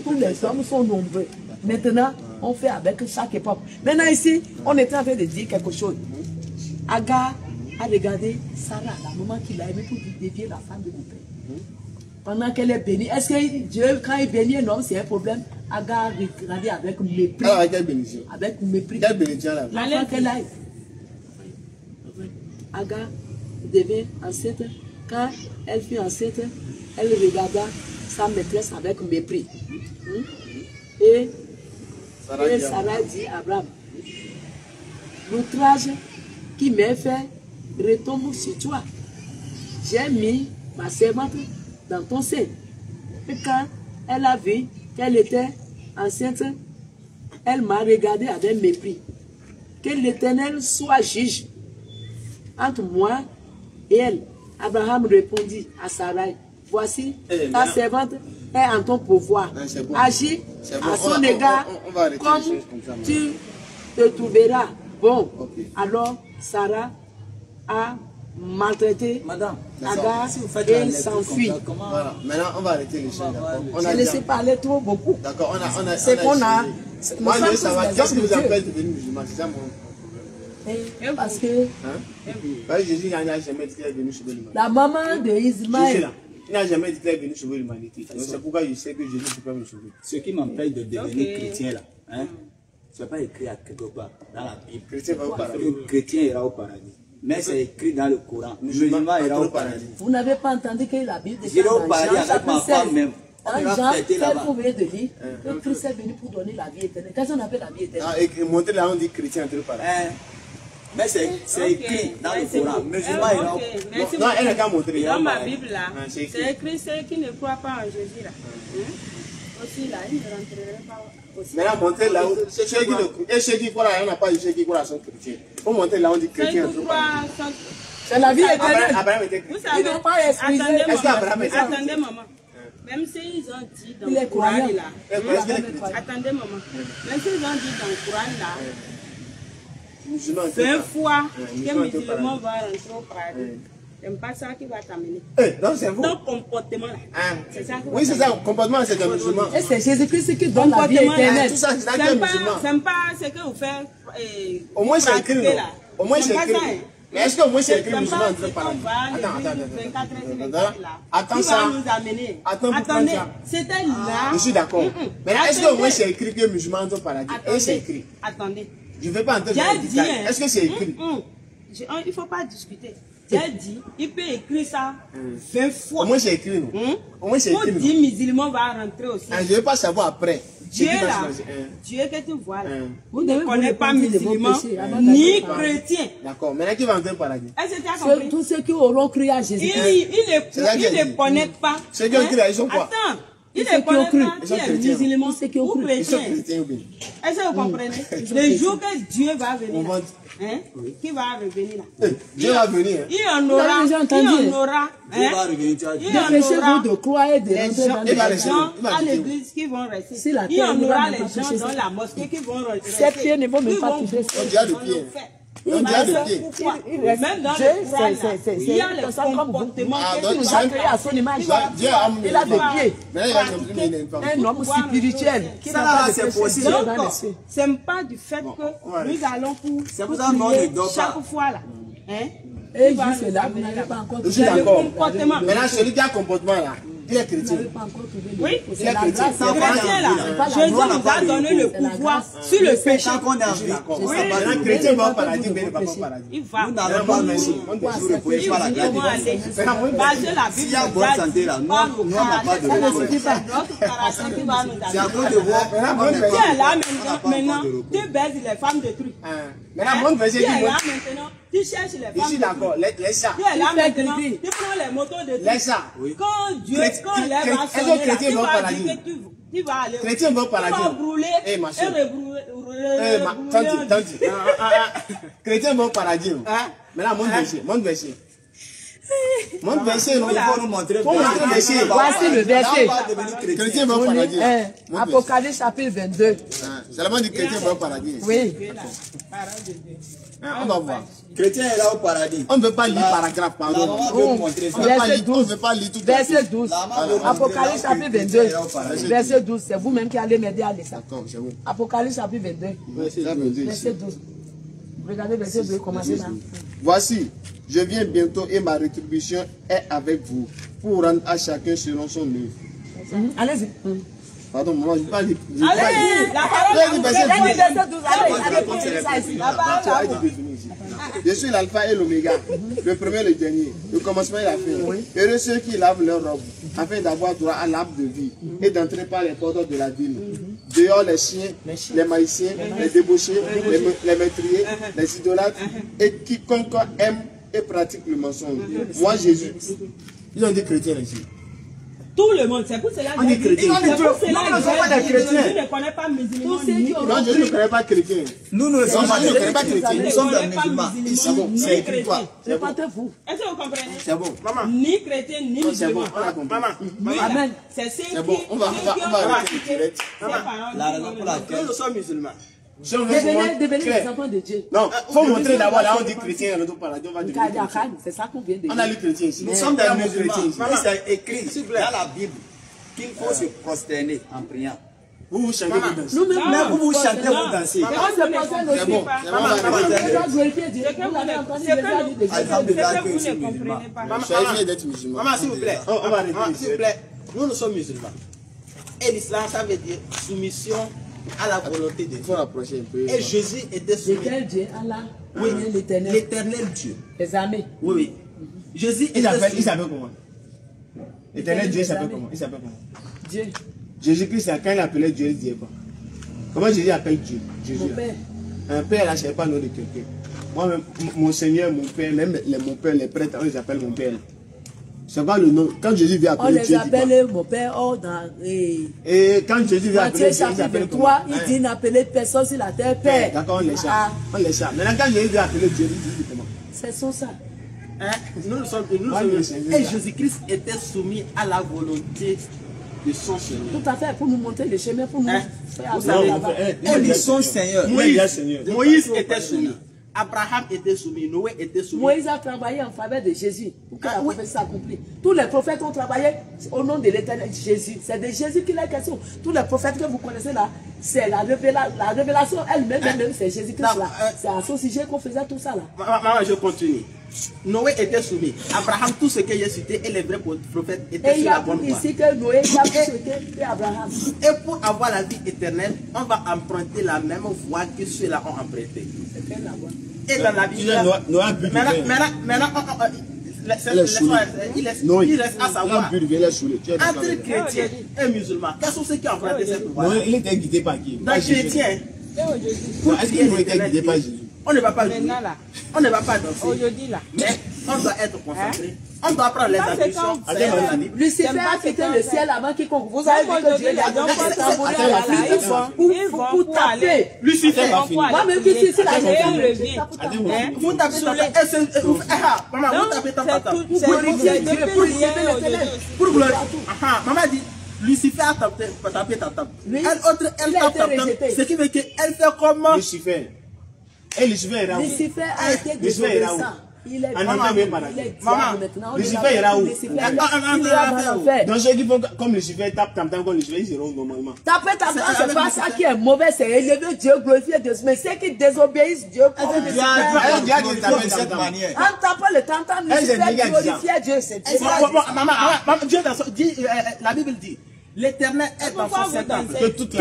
tous les hommes sont nombreux. Maintenant, on fait avec chaque époque. Maintenant ici, on est en train de dire quelque chose. Agar a regardé Sarah, la maman qu'il a aimée pour dévier la femme de mon père. Pendant qu'elle est bénie, est-ce que Dieu, quand il bénit un homme, c'est un problème? Agar a regardé avec mépris. Alors, quelle bénédiction? Avec mépris. Quelle bénédiction là? L'enfant qu'elle a. Agar devient enceinte. Quand elle fut enceinte, elle regarda sa maîtresse avec mépris. Et Sarah dit à Abraham, l'outrage qui m'est fait retombe sur toi. J'ai mis ma servante dans ton sein. Et quand elle a vu qu'elle était enceinte, elle m'a regardé avec mépris. Que l'Éternel soit juge entre moi et elle. Abraham répondit à Sarah, voici ta servante est en ton pouvoir. Agis à son égard comme tu te trouveras bon. Alors Sarah a maltraité Agar et s'enfuit. Voilà, maintenant on va arrêter les choses. On a laissé parler trop beaucoup. D'accord, on a. C'est qu'on a. Moi, je veux savoir, qu'est-ce qui vous appelle devenir musulman? C'est ça mon problème. Parce que Parce que Jésus n'a jamais dit qu'il est venu sauver l'humanité. la maman de Ismaël. Il n'a jamais dit qu'il est venu sauver l'humanité. Donc c'est pourquoi je sais que Jésus ne peut pas me sauver. Ce qui m'empêche de devenir chrétien là, hein, ce n'est pas écrit à quelque part dans la Bible. Chrétien va au paradis. Le chrétien ira au paradis. Mais c'est écrit dans le Coran. Le musulman ira au paradis. Vous n'avez pas entendu que la Bible J'irai au paradis avec ma femme même. On En ira Jean, fêter c'est là-bas. vous venez de dire que Christ est venu pour donner la vie éternelle. Qu'est-ce qu'on appelle la vie éternelle? Ah, et montrer là, on dit chrétien entre le paradis. Hein? Mais c'est écrit dans le Coran. Musulman ira au paradis. Merci Non, elle n'a beaucoup. qu'à montrer. Dans ma Bible là, Ah, c'est c'est écrit ceux qui ne croient pas en Jésus là. Aussi là, ils ne rentreraient pas aussi. Maintenant, montrer là où ceux qui ne. Et ceux qui croient là, on n'a pas dit ceux qui croient là sont chrétiens. Faut montrer là, on dit Ceux qui chrétien entre le paradis. croient sont... C'est la vie éternelle. Abraham était Vous chrétien. savez, Ils n'ont pas expliqué. attendez Est-ce qu'Abraham maman, est attendez maman. Même s'ils ont dit dans Il est le Coran croyant. là, Est-ce qu'il est chrétien? attendez maman, même s'ils ont dit dans le Coran là, Musulman entre le 20 paradis. fois musulman que entre le musulman paradis. va rentrer au paradis, c'est pas ça qui va t'amener. Donc c'est vous. Ton comportement là, Hein? c'est ça qui va Oui, c'est ça. t'amener. Comportement, c'est un musulman. Et c'est Jésus-Christ qui donne la vie Comportement, éternelle. Tout ça, c'est ça qui est C'est musulman. pas ce que vous faites. Au moins, c'est écrit. pratiquer, là. Au moins, c'est pas écrit. ça, hein. Mais est-ce qu'au moins, c'est écrit C'est musulman pas entre le ce qu'on paradis? va aller Attends, vivre attends, 24 heures sur 24 là. Attends Qui ça. va nous amener? Attends, pour Attendez, prendre ça. c'était là. Je suis d'accord. Mais est-ce qu'au moins, c'est écrit que musulman entre le paradis? Et c'est écrit. Attendez. Je ne vais pas entrer dans J'ai les dit, détails. hein. Est-ce que c'est écrit? Il ne faut pas discuter. J'ai dit, il peut écrire ça 20 fois. Au moins, c'est écrit, non? Au moins, c'est Pour écrit, non? 10 musulmans va rentrer aussi. Je ne veux pas savoir après. Dieu C'est qui va là, choisir, hein? Dieu que tu vois là, Vous ne devez connaît vous pas repentir de vos musulman péchés avant ni d'aller au chrétien. D'accord. Maintenant, qui va entrer au paradis? Est-ce que tu as compris? Tous ceux qui auront cru à Il Jésus-Christ. ne connaît pas. Ceux qui ont cru là, ils sont quoi? Attends, il Ceux qui ne ont connaît cru. pas Ils sont qui est chrétiens. musulman Ceux qui ont ou cru. Ils sont chrétien. chrétiens ou bien? Est-ce que vous comprenez? Le jour que Dieu va venir, On va- hein, qui va revenir là? Dieu va venir. Hein? Il en aura, avez déjà entendu? il en aura, Dieu va hein, revenir, tu as dit. il en Dépêchez-vous aura de croire et de Les rentrer gens, dans il va les laisser. gens Il va à quitter. l'église qui vont rester. Si la Il y terre en ne va aura même les pas gens toucher dans ça. la mosquée qui vont rester. Ces pieds ne vont même Qui pas vont toucher bouger, On dirait de vont pied. le faire. On dirait de Parce pied. que pourquoi? reste- Même dans Dieu, le Coran, là, il y a c'est les comme vous. comportements Ah, que donc tu Il c'est vas nous a créé à son image. Dieu a amené. Il a des pieds. Maintenant, il va s'imprimer une femme. Un homme spirituel qui Ça, n'a là, pas de c'est péché possible. dans les Donc, cieux. c'est pas du fait que ouais. nous allons pour C'est pour ça qu'on ne dort chaque pas. fois là. Hein? Et Qui va juste nous là, vous amener n'avez là-bas. pas encore Je suis C'est le d'accord. comportement. Maintenant, celui qui a un comportement là, il est Vous chrétien. n'avez pas encore trouvé le Oui, C'est il est la chrétien. grâce. Ça Le va, chrétien là, pas la Jésus loi, nous a donné le C'est la pouvoir grâce. sur le péché. Tant qu'on est en Je suis vie, d'accord. on Oui. s'en bat Maintenant, les chrétien va au Vous paradis, ne mais il ne va pas au péchez. paradis. Il va. Nous n'allons Maintenant, pas bon, merci. nous. Bon, Quoi, merci. Vous ne pouvez Ils pas la vont garder. aller. Maintenant, moi, Parce que la S'il Bible y a nous bonne a santé dit, là, nous, parle au nous, on n'a pas de caractère. repos. suffit pas. C'est notre caractère qui va nous C'est à amener. cause de vous. Maintenant, on n'est bon, Tu es là pas maintenant, encore de repos. tu baises les femmes de trucs. Maintenant, mon verset Tu dit, es moi, là maintenant, tu cherches les je femmes suis de d'accord, laisse ça. Tu es là Tu fais maintenant, gris-gris. tu prends les motos de Laisse trucs. ça. Oui. Quand Dieu, Chrétien- quand l'air va est-ce que sonner là, chrétien tu va au vas paradis? dire que tu vas aller. Chrétien va au paradis. Tu vas brûler Eh, ma et soeur. rebrûler. Chrétien va au paradis. Maintenant, mon verset. Mon verset. Mon verset, non. Il faut nous montrer. Faut montrer le verset. Voici le verset. Là, on va devenir chrétien. Chrétien va au paradis. Hein, Mon verset. Apocalypse chapitre 22. Seulement dit chrétien va au paradis. Oui. On va voir. Chrétien est là au paradis. On ne veut pas lire paragraphe, La pardon. maman veut montrer ça. On ne veut pas Verset lire, on 12. veut pas lire tout le Verset 12. La maman veut montrer Apocalypse là chapitre que chrétien 22. est là au paradis. Verset 12. C'est vous-même qui allez m'aider à lire ça. D'accord, c'est bon. Apocalypse chapitre 22. Ça veut dire Verset ici. 12. Regardez verset 2, commencez là. Voici, je viens bientôt et ma rétribution est avec vous pour rendre à chacun selon son œuvre. Allez-y. Pardon, maman, je parle de... Allez, la parole. Je suis l'alpha et l'oméga, le premier et le dernier, le commencement et la fin. Heureux ceux qui lavent leur robe, afin d'avoir droit à l'arbre de vie et d'entrer par les portes de la ville. Dehors les chiens, les maïciens, les débauchés, les meurtriers, les idolâtres et quiconque aime et pratique le mensonge. Moi Jésus, ils ont dit chrétiens ici. Tout le monde, c'est pour cela que on est chrétien. c'est pour cela nous ne sommes pas des chrétiens. Je ne connais pas musulmans. Non, je ne connais pas chrétien. Nous ne sommes pas des chrétiens. Nous sommes des musulmans. C'est bon, c'est écrit quoi? C'est pas de vous. Est-ce que vous comprenez? C'est bon. Maman. Ni chrétien, ni C'est bon, musulman. on a compris. Oui, Amen. c'est ceux qui C'est bon, on va arrêter direct. La raison pour laquelle Nous sommes musulmans. Si on veut Devenez les enfants de Dieu. non, il faut montrer d'abord là, on dit chrétien, on va dire chrétien. C'est ça qu'on vient de On a dire. les chrétiens ici. nous sommes des musulmans. musulmans. Ici. C'est écrit dans la Bible qu'il faut se prosterner en priant. Vous chantez, vous dansez. Nous-mêmes, Mais vous vous chantez, vous dansez. Quand c'est prochain aussi. C'est bon. On doit glorifier Dieu. Vous l'avez entendu déjà dire des choses. Alhamdulillah, vous que je suis ne musulman. comprenez pas. Soyez fiers d'être musulmans. Maman, s'il vous plaît. On va arrêter Maman, ici. s'il vous plaît. Nous sommes musulmans. Et l'islam, ça veut dire soumission à la volonté de Il Dieu. faut rapprocher un peu. Et Jésus était soumis. Lequel Dieu? Allah. Oui, L'éternel. l'éternel Dieu. Les armées. Oui, oui. Jésus Il était s'appelle soumis. comment? L'éternel Dieu s'appelle comment? Il s'appelle comment? Dieu. Jésus-Christ, quand il appelait Dieu, il disait quoi? Comment Jésus appelle Dieu? Jésus. Mon père. Un père, là, ce n'est pas le nom de quelqu'un. Moi-même, mon Seigneur, mon Père, même mon père, les prêtres, on les appelle mon Père. C'est pas le nom. Quand Jésus vient On appeler les Dieu, il dit quoi? appelle mon père. Oh, dans. Et quand Jésus vient appeler Matthieu Dieu, il chapitre s'appelle 3, comment? il dit n'appelez personne sur la terre père. D'accord, on les chante. Ah, On les chante. Maintenant, quand Jésus vient appeler Dieu, il dit comment? c'est son ça. Hein? Nous sommes le Seigneur. et Jésus-Christ était soumis à la volonté de son Seigneur. Tout à fait, pour nous montrer le chemin, pour nous Hein? faire Vous aller savez, là-bas. Et de son Seigneur. Moïse était soumis. Abraham était soumis. Noé était soumis. Moïse a travaillé en faveur de Jésus pour que la oui. prophétie s'accomplisse. Tous les prophètes ont travaillé au nom de l'éternel Jésus. C'est de Jésus qu'il est question. Tous les prophètes que vous connaissez là, c'est la révélation elle-même, c'est Jésus-Christ là. C'est à son sujet qu'on faisait tout ça là. Maman, je continue. Noé était soumis. Abraham, tout ce que j'ai cité et les vrais prophètes étaient Et il y sur la a bonne pour voie. ici que Noé, il a souhaité Abraham. Et pour avoir la vie éternelle, on va emprunter la même voie que ceux-là ont emprunté. C'est quelle la voie? Et dans la Bible, Noé a bu du vin. maintenant, il reste à savoir Il a bu du vin, il est saoulé. Tu es d'accord entre avec moi? chrétiens et musulmans. Quels sont ceux qui ont emprunté cette voie? Noé, il était guidé par qui? Dans Par Jésus. chrétien, Non, est-ce qu'il était guidé par Jésus? on ne va pas jouer, Maintenant là, on ne va pas danser, aujourd'hui là. mais on doit être concentré. On doit prendre les Ça, c'est instructions. quand- C'est dans la Bible. Lucifer J'aime a pas quitté ce le qu'on ciel avant quiconque. Vous Comme avez vu que aujourd'hui, Dieu les l'a gens donné font un tambourine ça, à la là, pluie ils vont pour aller. taper. Lucifer, Moi-même qui suis ici, là, Attends, j'ai attends, fait attends. le tape. vous tapez Sur maman, vous Donc, tapez c'est tata. tout- c'est glorifier c'est Dieu, depuis pour hier glorifier aujourd'hui l'éternel. aussi. Pour glorifier. Maman dit, Lucifer a tapé ta table. Lui, Elle autre, elle il a tape été ta table. rejeté. Ce qui veut qu'elle fait comment? Lucifer. Et Lucifer est là où? Lucifer a été Lucifer est là où? désobéissant. Il est En anglais, même pas là. il est Maman, diable maintenant. On Lucifer l'appelle est là où? Lucifer, il En est là dans l'enfer. Donc ceux qui font comme Lucifer tapent tam comme Lucifer, ils iront normalement. Taper ta main, c'est pas ça qui est mauvais, c'est élever Dieu, glorifier Dieu. Mais ceux qui désobéissent Dieu, comme Elle dit de taper De cette tam. manière. en tapant le tam-tam, Elle, c'est Lucifer Dieu qui a dit ça. glorifiait Dieu. C'est Dieu. Maman, Dieu dans son, dit, la Bible dit, l'Éternel est dans Pourquoi son vous septembre. dansez? Que toute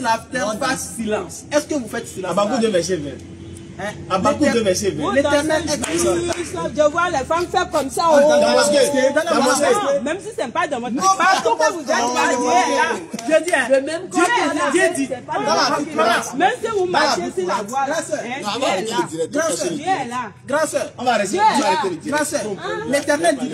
la terre. Fasse silence. Est-ce que vous faites silence? Abakou de verset 20. Hein? Abakou de verset 20. Vous L'Éternel dansez, est dans je vois les femmes faire comme ça. Oh. Dans mosquée. Dans mosquée. Non, même si c'est pas dans votre partout que vous êtes là, Dieu est là. Je dis, hein, Le même corps Dieu est là. Dieu dit, c'est pas Dans la le Bible, même dans Même si vous marchez sur la voie, là, Grâce. hein, Non, on Dieu va est arrêter là. le direct. Grâce. Cassez le Dieu direct. est là. grand sœur, On va arrêter Dieu on est va arrêter le direct. grand sœur, l'Éternel dit,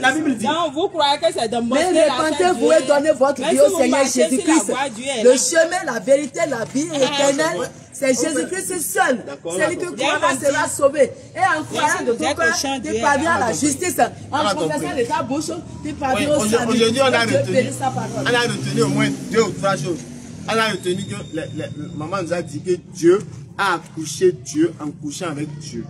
la Bible dit, Donc vous croyez que c'est dans Mais mosquée là, répentez-vous c'est et Dieu. donnez votre Même vie si au vous Seigneur marchez sur la Jésus-Christ. voie, Dieu est Le là. chemin, la vérité, la vie éternelle, c'est Jésus-Christ seul. Celui qui croira sera sauvé. Et en croyant de tout cœur, tu parviens à la justice. En confessant de ta bouche, tu parviens au salut. Aujourd'hui, on a Dieu retenu. bénisse sa parole. On a retenu au moins 2 ou 3 choses. On a retenu que maman nous a dit que Dieu a accouché Dieu en couchant avec Dieu.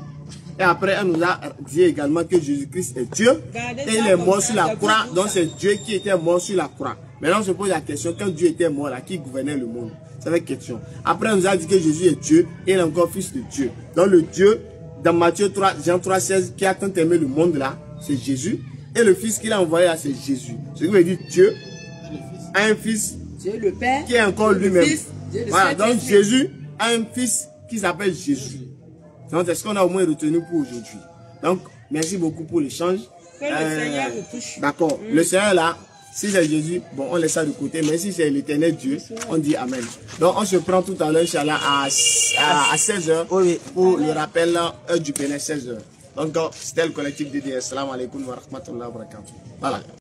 Et après, elle nous a dit également que Jésus-Christ est Dieu et il est mort sur la croix. Donc c'est Dieu qui était mort sur la croix. Maintenant, on se pose la question, quand Dieu était mort là, qui gouvernait le monde? C'est la question. Après, elle nous a dit que Jésus est Dieu et il est encore fils de Dieu. Donc le Dieu dans Matthieu 3, Jean 3, 16, qui a tant aimé le monde là, c'est Jésus. Et le Fils qu'il a envoyé là, c'est Jésus. Ce qui veut dire Dieu a un Fils Dieu le Père, qui est encore lui-même. Voilà, donc Saint-Esprit. Jésus a un Fils qui s'appelle Jésus. Donc c'est ce qu'on a au moins retenu pour aujourd'hui. Donc merci beaucoup pour l'échange. Que le Seigneur vous touche. D'accord. Le Seigneur là, si c'est Jésus, bon, on laisse ça de côté. Mais si c'est l'éternel Dieu, on dit Amen. Donc on se prend tout à l'heure, Inch'Allah, à 16h pour le rappel, heure du Bénin, 16h. Donc c'était le collectif DDS. Salam alaikum wa rahmatullahi wa barakatuh. Voilà.